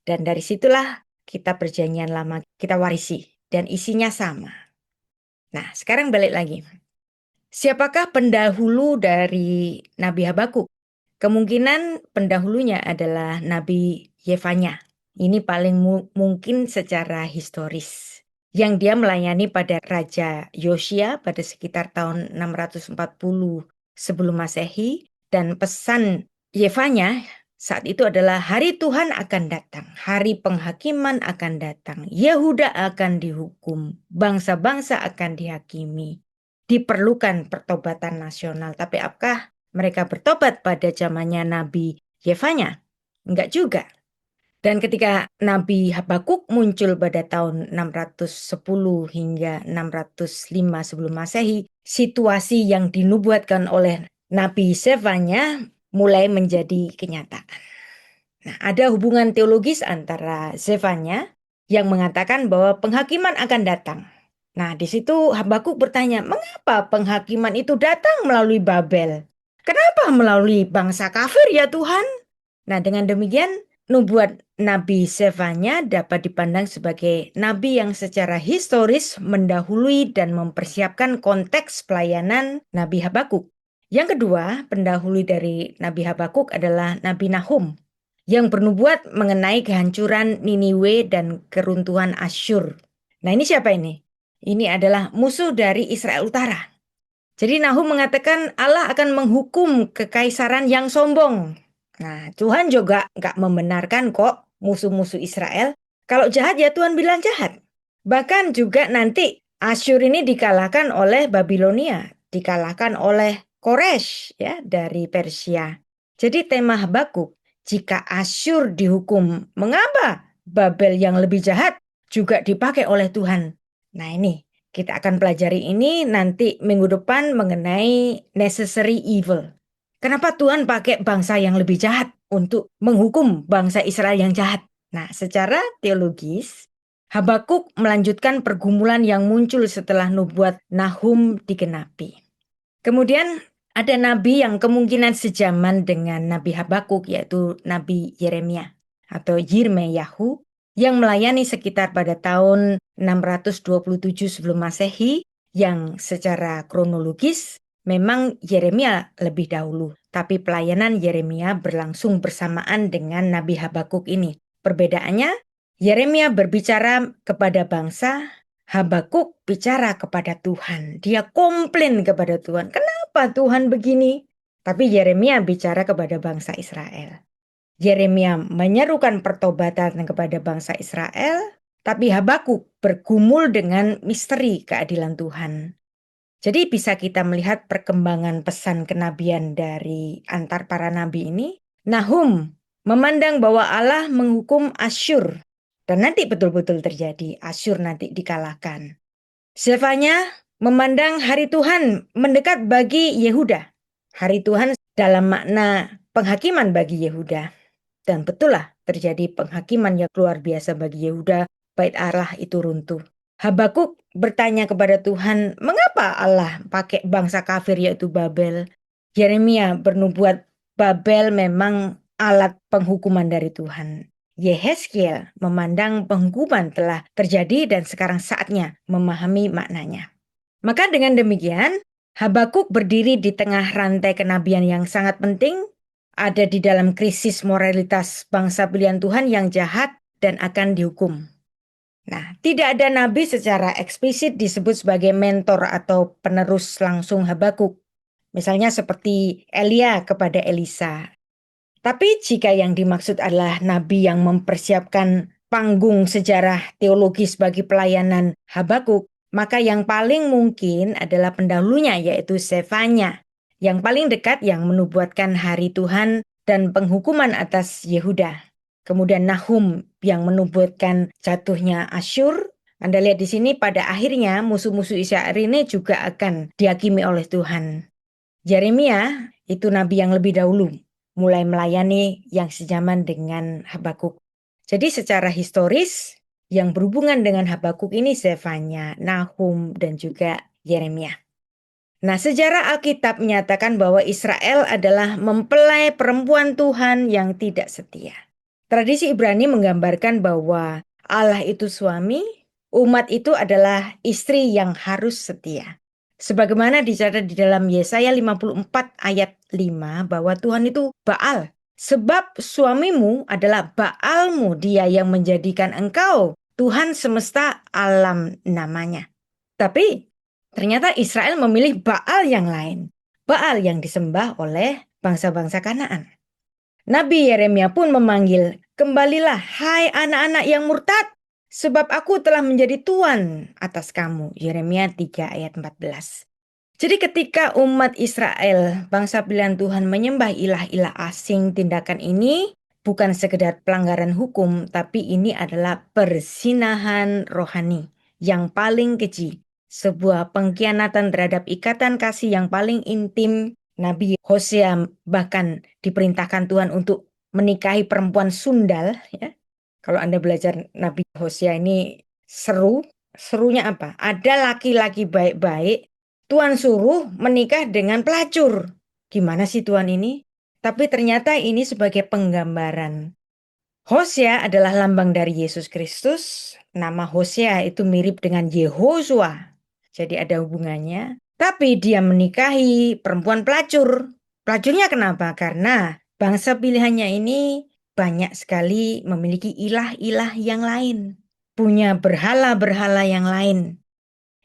Dan dari situlah kita perjanjian lama kita warisi dan isinya sama. Nah, sekarang balik lagi. Siapakah pendahulu dari Nabi Habakuk? Kemungkinan pendahulunya adalah Nabi Yefanya. Ini paling mungkin secara historis. Yang dia melayani pada Raja Yosia pada sekitar tahun 640 sebelum Masehi. Dan pesan Yefanya saat itu adalah hari Tuhan akan datang. Hari penghakiman akan datang. Yehuda akan dihukum. Bangsa-bangsa akan dihakimi. Diperlukan pertobatan nasional. Tapi apakah mereka bertobat pada zamannya Nabi Yefanya? Enggak juga. Dan ketika Nabi Habakuk muncul pada tahun 610 hingga 605 sebelum Masehi, situasi yang dinubuatkan oleh Nabi Yefanya mulai menjadi kenyataan. Nah, ada hubungan teologis antara Yefanya yang mengatakan bahwa penghakiman akan datang. Nah, di situ Habakuk bertanya, mengapa penghakiman itu datang melalui Babel? Kenapa melalui bangsa kafir ya Tuhan? Nah, dengan demikian nubuat Nabi Yefanya dapat dipandang sebagai nabi yang secara historis mendahului dan mempersiapkan konteks pelayanan Nabi Habakuk. Yang kedua, pendahulu dari Nabi Habakuk adalah Nabi Nahum yang bernubuat mengenai kehancuran Niniwe dan keruntuhan Asyur. Nah, ini siapa ini? Ini adalah musuh dari Israel Utara. Jadi Nahum mengatakan Allah akan menghukum kekaisaran yang sombong. Nah, Tuhan juga nggak membenarkan kok musuh-musuh Israel. Kalau jahat ya Tuhan bilang jahat. Bahkan juga nanti Asyur ini dikalahkan oleh Babilonia, dikalahkan oleh Koresh ya dari Persia. Jadi tema Habakuk, jika Asyur dihukum, mengapa Babel yang lebih jahat juga dipakai oleh Tuhan? Nah, ini kita akan pelajari ini nanti minggu depan mengenai necessary evil. Kenapa Tuhan pakai bangsa yang lebih jahat untuk menghukum bangsa Israel yang jahat? Nah, secara teologis, Habakuk melanjutkan pergumulan yang muncul setelah nubuat Nahum digenapi. Kemudian ada nabi yang kemungkinan sejaman dengan Nabi Habakuk, yaitu Nabi Yeremia atau Yirmeyahu, yang melayani sekitar pada tahun 627 sebelum Masehi, yang secara kronologis memang Yeremia lebih dahulu. Tapi pelayanan Yeremia berlangsung bersamaan dengan Nabi Habakuk ini. Perbedaannya, Yeremia berbicara kepada bangsa, Habakuk bicara kepada Tuhan. Dia komplain kepada Tuhan. Kenapa Tuhan begini? Tapi Yeremia bicara kepada bangsa Israel. Yeremia menyerukan pertobatan kepada bangsa Israel, tapi Habakuk bergumul dengan misteri keadilan Tuhan. Jadi bisa kita melihat perkembangan pesan kenabian dari antar para nabi ini. Nahum memandang bahwa Allah menghukum Asyur. Dan nanti betul-betul terjadi. Asyur nanti dikalahkan. Yefanya memandang hari Tuhan mendekat bagi Yehuda. Hari Tuhan dalam makna penghakiman bagi Yehuda. Dan betul lah terjadi penghakiman yang luar biasa bagi Yehuda, bait Allah itu runtuh. Habakuk bertanya kepada Tuhan, mengapa Allah pakai bangsa kafir yaitu Babel? Yeremia bernubuat Babel memang alat penghukuman dari Tuhan. Yehezkiel memandang penghukuman telah terjadi dan sekarang saatnya memahami maknanya. Maka dengan demikian, Habakuk berdiri di tengah rantai kenabian yang sangat penting, ada di dalam krisis moralitas bangsa pilihan Tuhan yang jahat dan akan dihukum. Nah, tidak ada nabi secara eksplisit disebut sebagai mentor atau penerus langsung Habakuk. Misalnya seperti Elia kepada Elisa. Tapi jika yang dimaksud adalah nabi yang mempersiapkan panggung sejarah teologis bagi pelayanan Habakuk, maka yang paling mungkin adalah pendahulunya yaitu Sefanya, yang paling dekat yang menubuatkan hari Tuhan dan penghukuman atas Yehuda. Kemudian Nahum yang menubuatkan jatuhnya Asyur. Anda lihat di sini pada akhirnya musuh-musuh Israel ini juga akan dihakimi oleh Tuhan. Yeremia itu nabi yang lebih dahulu mulai melayani yang sejaman dengan Habakuk. Jadi secara historis yang berhubungan dengan Habakuk ini Zefanya, Nahum, dan juga Yeremia. Nah, sejarah Alkitab menyatakan bahwa Israel adalah mempelai perempuan Tuhan yang tidak setia. Tradisi Ibrani menggambarkan bahwa Allah itu suami, umat itu adalah istri yang harus setia. Sebagaimana dicatat di dalam Yesaya 54 ayat 5 bahwa Tuhan itu Baal. Sebab suamimu adalah Baalmu, dia yang menjadikan engkau Tuhan semesta alam namanya. Tapi ternyata Israel memilih Baal yang lain. Baal yang disembah oleh bangsa-bangsa Kanaan. Nabi Yeremia pun memanggil, kembalilah hai anak-anak yang murtad, sebab aku telah menjadi tuan atas kamu. Yeremia 3 ayat 14. Jadi ketika umat Israel, bangsa pilihan Tuhan menyembah ilah-ilah asing, tindakan ini bukan sekedar pelanggaran hukum, tapi ini adalah perzinahan rohani yang paling keji. Sebuah pengkhianatan terhadap ikatan kasih yang paling intim. Nabi Hosea bahkan diperintahkan Tuhan untuk menikahi perempuan sundal. Ya. Kalau Anda belajar Nabi Hosea ini seru. Serunya apa? Ada laki-laki baik-baik, Tuhan suruh menikah dengan pelacur. Gimana sih Tuhan ini? Tapi ternyata ini sebagai penggambaran. Hosea adalah lambang dari Yesus Kristus. Nama Hosea itu mirip dengan Yehosua. Jadi ada hubungannya. Tapi dia menikahi perempuan pelacur. Pelacurnya kenapa? Karena bangsa pilihannya ini banyak sekali memiliki ilah-ilah yang lain. Punya berhala-berhala yang lain.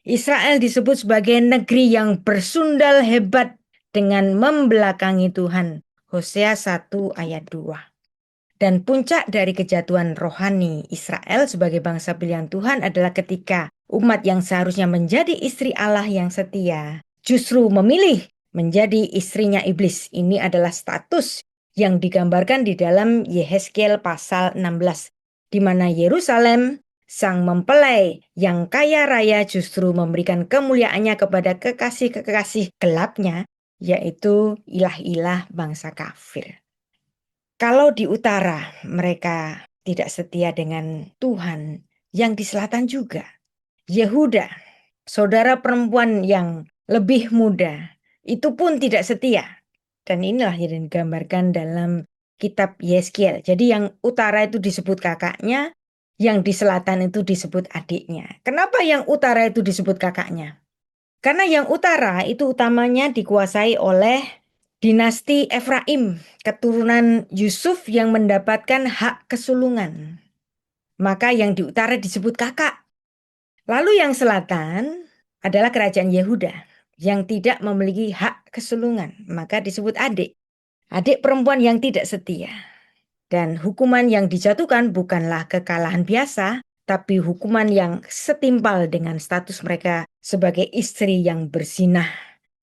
Israel disebut sebagai negeri yang bersundal hebat dengan membelakangi Tuhan. Hosea 1 ayat 2. Dan puncak dari kejatuhan rohani Israel sebagai bangsa pilihan Tuhan adalah ketika umat yang seharusnya menjadi istri Allah yang setia justru memilih menjadi istrinya iblis. Ini adalah status yang digambarkan di dalam Yehezkiel pasal 16, di mana Yerusalem, sang mempelai yang kaya raya justru memberikan kemuliaannya kepada kekasih-kekasih gelapnya, yaitu ilah-ilah bangsa kafir. Kalau di utara mereka tidak setia dengan Tuhan, yang di selatan juga. Yehuda, saudara perempuan yang lebih muda, itu pun tidak setia. Dan inilah yang digambarkan dalam kitab Yehezkiel. Jadi yang utara itu disebut kakaknya, yang di selatan itu disebut adiknya. Kenapa yang utara itu disebut kakaknya? Karena yang utara itu utamanya dikuasai oleh dinasti Efraim, keturunan Yusuf yang mendapatkan hak kesulungan. Maka yang di utara disebut kakak. Lalu yang selatan adalah kerajaan Yehuda yang tidak memiliki hak kesulungan, maka disebut adik. Adik perempuan yang tidak setia. Dan hukuman yang dijatuhkan bukanlah kekalahan biasa, tapi hukuman yang setimpal dengan status mereka sebagai istri yang berzinah,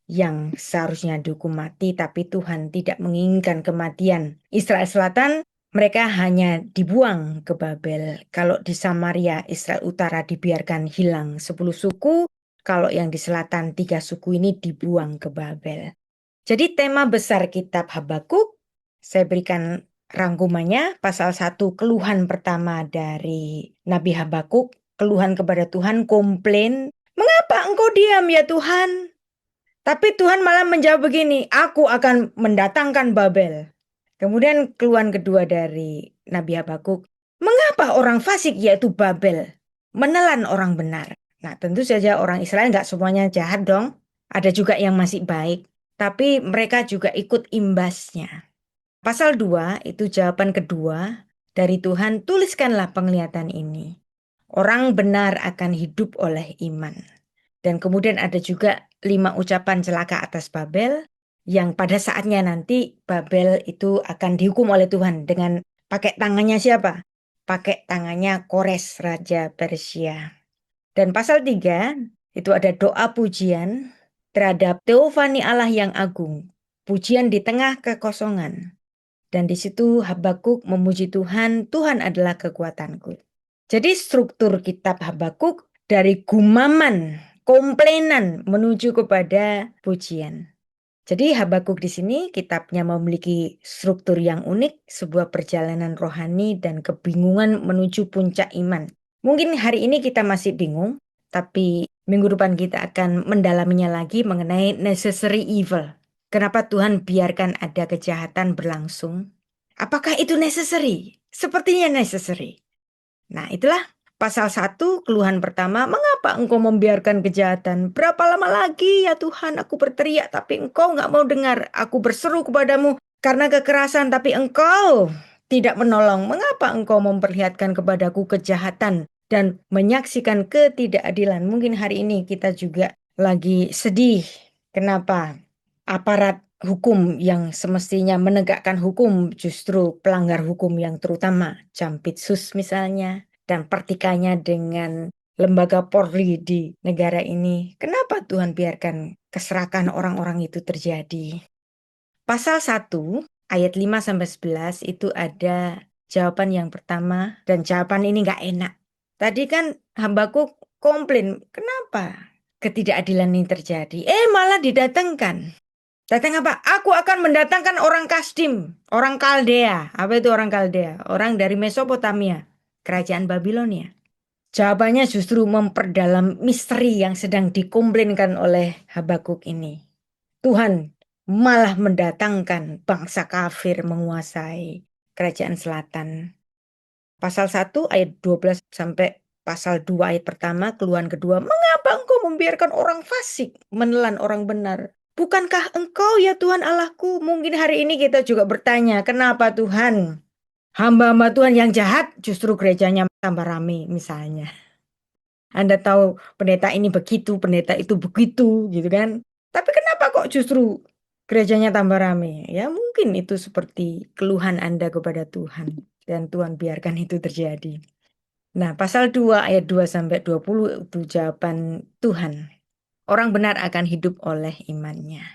yang seharusnya dihukum mati, tapi Tuhan tidak menginginkan kematian. Israel Selatan, mereka hanya dibuang ke Babel. Kalau di Samaria, Israel Utara dibiarkan hilang 10 suku, kalau yang di selatan 3 suku ini dibuang ke Babel. Jadi tema besar kitab Habakuk, saya berikan rangkumannya, pasal 1 keluhan pertama dari Nabi Habakuk, keluhan kepada Tuhan, komplain, mengapa engkau diam ya Tuhan? Tapi Tuhan malah menjawab begini, aku akan mendatangkan Babel. Kemudian keluhan kedua dari Nabi Habakuk, mengapa orang fasik yaitu Babel menelan orang benar? Nah tentu saja orang Israel nggak semuanya jahat dong. Ada juga yang masih baik. Tapi mereka juga ikut imbasnya. Pasal 2 itu jawaban kedua dari Tuhan, tuliskanlah penglihatan ini. Orang benar akan hidup oleh iman. Dan kemudian ada juga 5 ucapan celaka atas Babel yang pada saatnya nanti Babel itu akan dihukum oleh Tuhan dengan pakai tangannya siapa? Pakai tangannya Kores, Raja Persia. Dan pasal 3 itu ada doa pujian terhadap teofani Allah yang agung. Pujian di tengah kekosongan. Dan di situ Habakuk memuji Tuhan, Tuhan adalah kekuatanku. Jadi struktur kitab Habakuk dari gumaman, komplainan menuju kepada pujian. Jadi Habakuk di sini kitabnya memiliki struktur yang unik, sebuah perjalanan rohani dan kebingungan menuju puncak iman. Mungkin hari ini kita masih bingung, tapi minggu depan kita akan mendalaminya lagi mengenai necessary evil. Kenapa Tuhan biarkan ada kejahatan berlangsung? Apakah itu necessary? Sepertinya necessary. Nah, itulah pasal 1, keluhan pertama. Mengapa engkau membiarkan kejahatan? Berapa lama lagi ya Tuhan aku berteriak tapi engkau nggak mau dengar. Aku berseru kepadamu karena kekerasan tapi engkau tidak menolong. Mengapa engkau memperlihatkan kepadaku kejahatan dan menyaksikan ketidakadilan? Mungkin hari ini kita juga lagi sedih. Kenapa? Aparat hukum yang semestinya menegakkan hukum justru pelanggar hukum yang terutama Jampitsus misalnya dan pertikaiannya dengan lembaga Polri di negara ini. Kenapa Tuhan biarkan keserakan orang-orang itu terjadi? Pasal 1 ayat 5-11 itu ada jawaban yang pertama dan jawaban ini nggak enak. Tadi kan Habakuk komplain, kenapa ketidakadilan ini terjadi? Malah didatangkan. Datang apa? Aku akan mendatangkan orang Kasdim, orang Kaldea. Apa itu orang Kaldea? Orang dari Mesopotamia, kerajaan Babilonia. Jawabannya justru memperdalam misteri yang sedang dikomplainkan oleh Habakuk ini. Tuhan malah mendatangkan bangsa kafir menguasai kerajaan selatan. Pasal 1 ayat 12 sampai pasal 2 ayat pertama, keluhan kedua. Mengapa engkau membiarkan orang fasik menelan orang benar? Bukankah engkau ya Tuhan Allahku? Mungkin hari ini kita juga bertanya, kenapa Tuhan? Hamba-hamba Tuhan yang jahat justru gerejanya tambah rame misalnya. Anda tahu pendeta ini begitu, pendeta itu begitu gitu kan. Tapi kenapa kok justru gerejanya tambah rame? Ya mungkin itu seperti keluhan Anda kepada Tuhan. Dan Tuhan biarkan itu terjadi. Nah pasal 2 ayat 2-20 itu jawaban Tuhan. Orang benar akan hidup oleh imannya.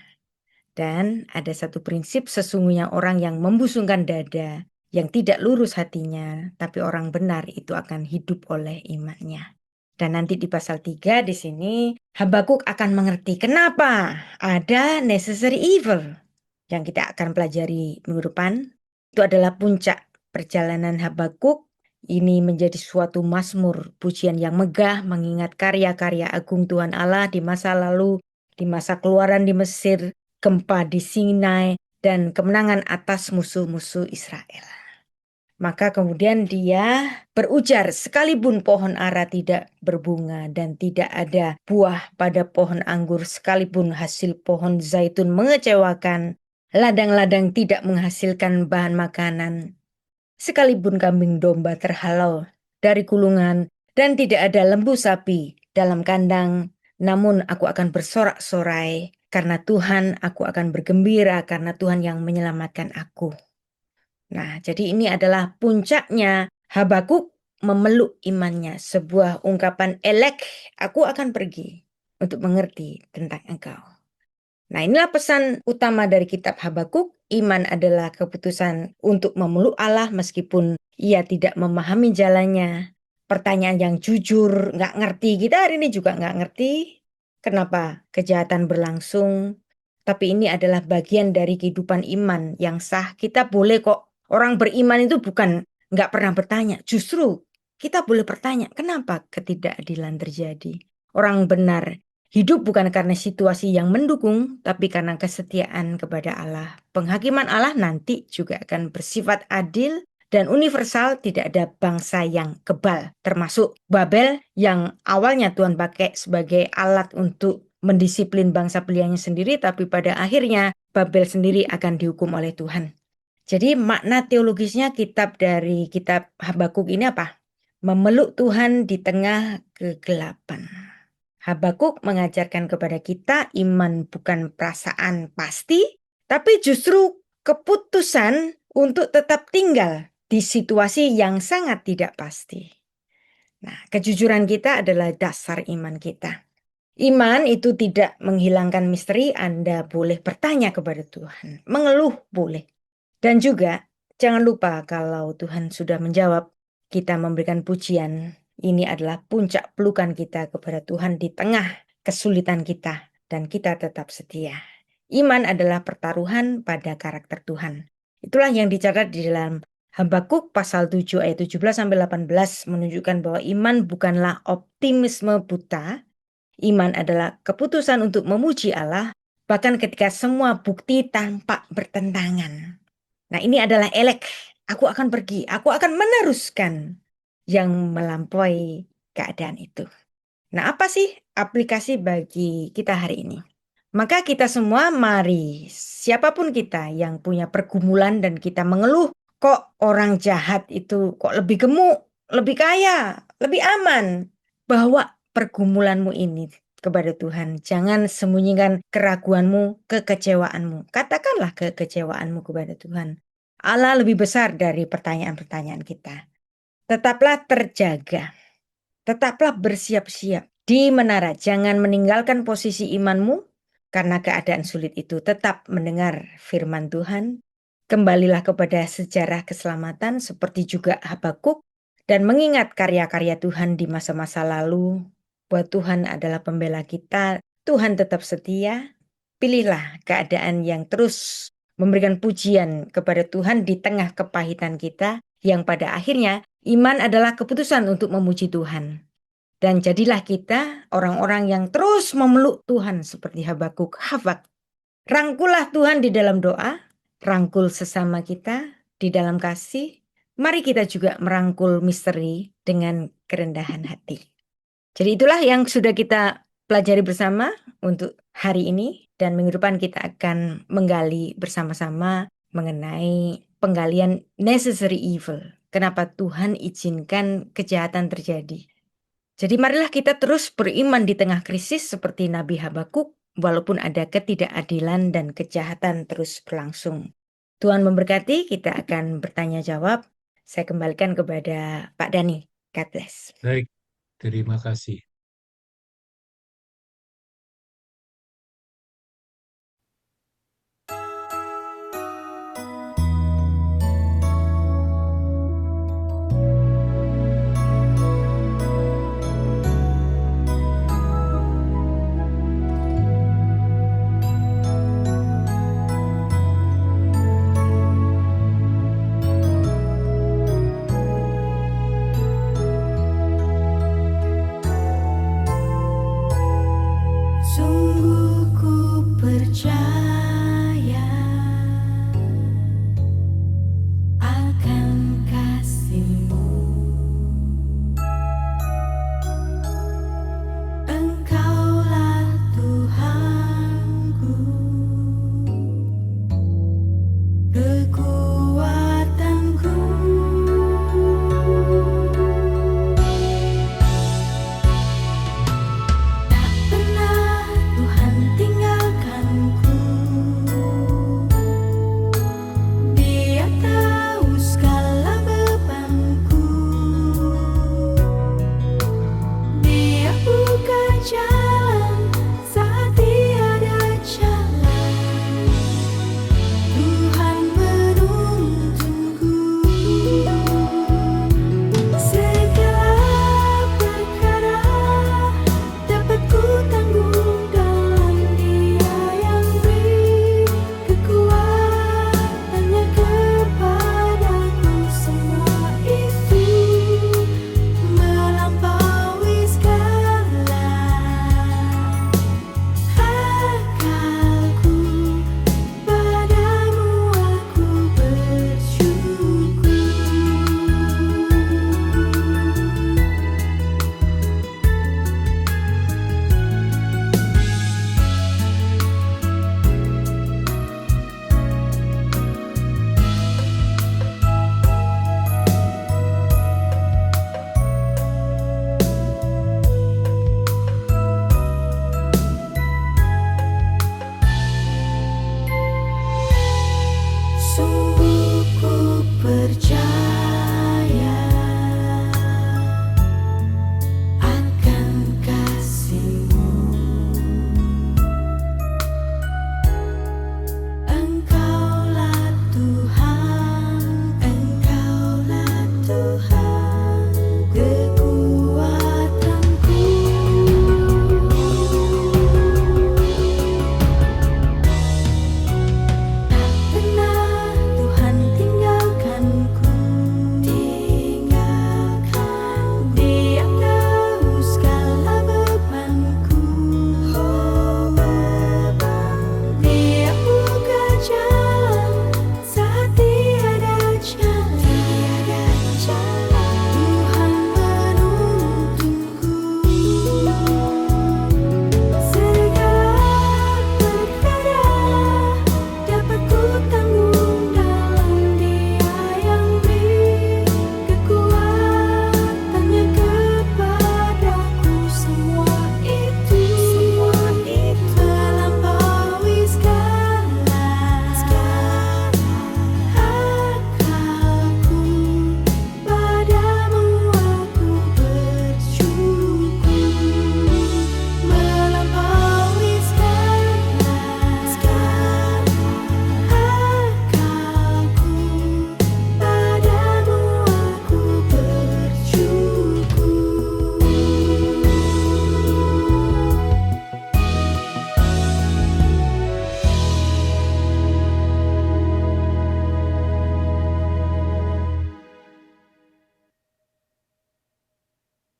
Dan ada satu prinsip, sesungguhnya orang yang membusungkan dada, yang tidak lurus hatinya, tapi orang benar itu akan hidup oleh imannya. Dan nanti di pasal 3 di sini Habakuk akan mengerti kenapa ada necessary evil yang kita akan pelajari minggu depan. Itu adalah puncak perjalanan Habakuk. Ini menjadi suatu mazmur pujian yang megah mengingat karya-karya agung Tuhan Allah di masa lalu, di masa keluaran di Mesir, gempa di Sinai, dan kemenangan atas musuh-musuh Israel. Maka kemudian dia berujar, sekalipun pohon ara tidak berbunga dan tidak ada buah pada pohon anggur, sekalipun hasil pohon zaitun mengecewakan, ladang-ladang tidak menghasilkan bahan makanan, sekalipun kambing domba terhalau dari kulungan dan tidak ada lembu sapi dalam kandang, namun aku akan bersorak-sorai karena Tuhan, aku akan bergembira karena Tuhan yang menyelamatkan aku. Nah, jadi ini adalah puncaknya Habakuk memeluk imannya. Sebuah ungkapan elek, aku akan pergi untuk mengerti tentang engkau. Nah, inilah pesan utama dari kitab Habakuk. Iman adalah keputusan untuk memeluk Allah meskipun ia tidak memahami jalannya. Pertanyaan yang jujur, nggak ngerti. Kita hari ini juga nggak ngerti. kenapa kejahatan berlangsung, tapi ini adalah bagian dari kehidupan iman yang sah. Kita boleh kok, orang beriman itu bukan nggak pernah bertanya. Justru kita boleh bertanya, kenapa ketidakadilan terjadi? Orang benar hidup bukan karena situasi yang mendukung, tapi karena kesetiaan kepada Allah. Penghakiman Allah nanti juga akan bersifat adil dan universal. Tidak ada bangsa yang kebal, termasuk Babel yang awalnya Tuhan pakai sebagai alat untuk mendisiplin bangsa pilihannya sendiri, tapi pada akhirnya Babel sendiri akan dihukum oleh Tuhan. Jadi makna teologisnya dari kitab Habakuk ini apa? Memeluk Tuhan di tengah kegelapan. Habakuk mengajarkan kepada kita iman bukan perasaan pasti, tapi justru keputusan untuk tetap tinggal di situasi yang sangat tidak pasti. Nah, kejujuran kita adalah dasar iman kita. Iman itu tidak menghilangkan misteri. Anda boleh bertanya kepada Tuhan, mengeluh boleh. Dan juga jangan lupa kalau Tuhan sudah menjawab, kita memberikan pujian. Ini adalah puncak pelukan kita kepada Tuhan di tengah kesulitan kita, dan kita tetap setia. Iman adalah pertaruhan pada karakter Tuhan. Itulah yang dicatat di dalam Habakuk pasal 7 ayat 17 sampai 18 menunjukkan bahwa iman bukanlah optimisme buta. Iman adalah keputusan untuk memuji Allah bahkan ketika semua bukti tampak bertentangan. Nah, ini adalah elek. Aku akan pergi, aku akan meneruskan yang melampaui keadaan itu. Nah, apa sih aplikasi bagi kita hari ini? Maka kita semua mari, siapapun kita yang punya pergumulan dan kita mengeluh, kok orang jahat itu kok lebih gemuk, lebih kaya, lebih aman. Bawa pergumulanmu ini kepada Tuhan. Jangan sembunyikan keraguanmu, kekecewaanmu. Katakanlah kekecewaanmu kepada Tuhan. Allah lebih besar dari pertanyaan-pertanyaan kita. Tetaplah terjaga. Tetaplah bersiap-siap di menara. Jangan meninggalkan posisi imanmu karena keadaan sulit itu. Tetap mendengar firman Tuhan. Kembalilah kepada sejarah keselamatan seperti juga Habakuk. Dan mengingat karya-karya Tuhan di masa-masa lalu. Bahwa Tuhan adalah pembela kita. Tuhan tetap setia. Pilihlah keadaan yang terus memberikan pujian kepada Tuhan di tengah kepahitan kita. Yang pada akhirnya iman adalah keputusan untuk memuji Tuhan. Dan jadilah kita orang-orang yang terus memeluk Tuhan seperti Habakuk. Rangkullah Tuhan di dalam doa, rangkul sesama kita di dalam kasih. Mari kita juga merangkul misteri dengan kerendahan hati. Jadi itulah yang sudah kita pelajari bersama untuk hari ini. Dan minggu depan kita akan menggali bersama-sama mengenai penggalian necessary evil. Kenapa Tuhan izinkan kejahatan terjadi. Jadi marilah kita terus beriman di tengah krisis seperti Nabi Habakuk, walaupun ada ketidakadilan dan kejahatan terus berlangsung. Tuhan memberkati, kita akan bertanya jawab. Saya kembalikan kepada Pak Dani. God bless. Baik, terima kasih.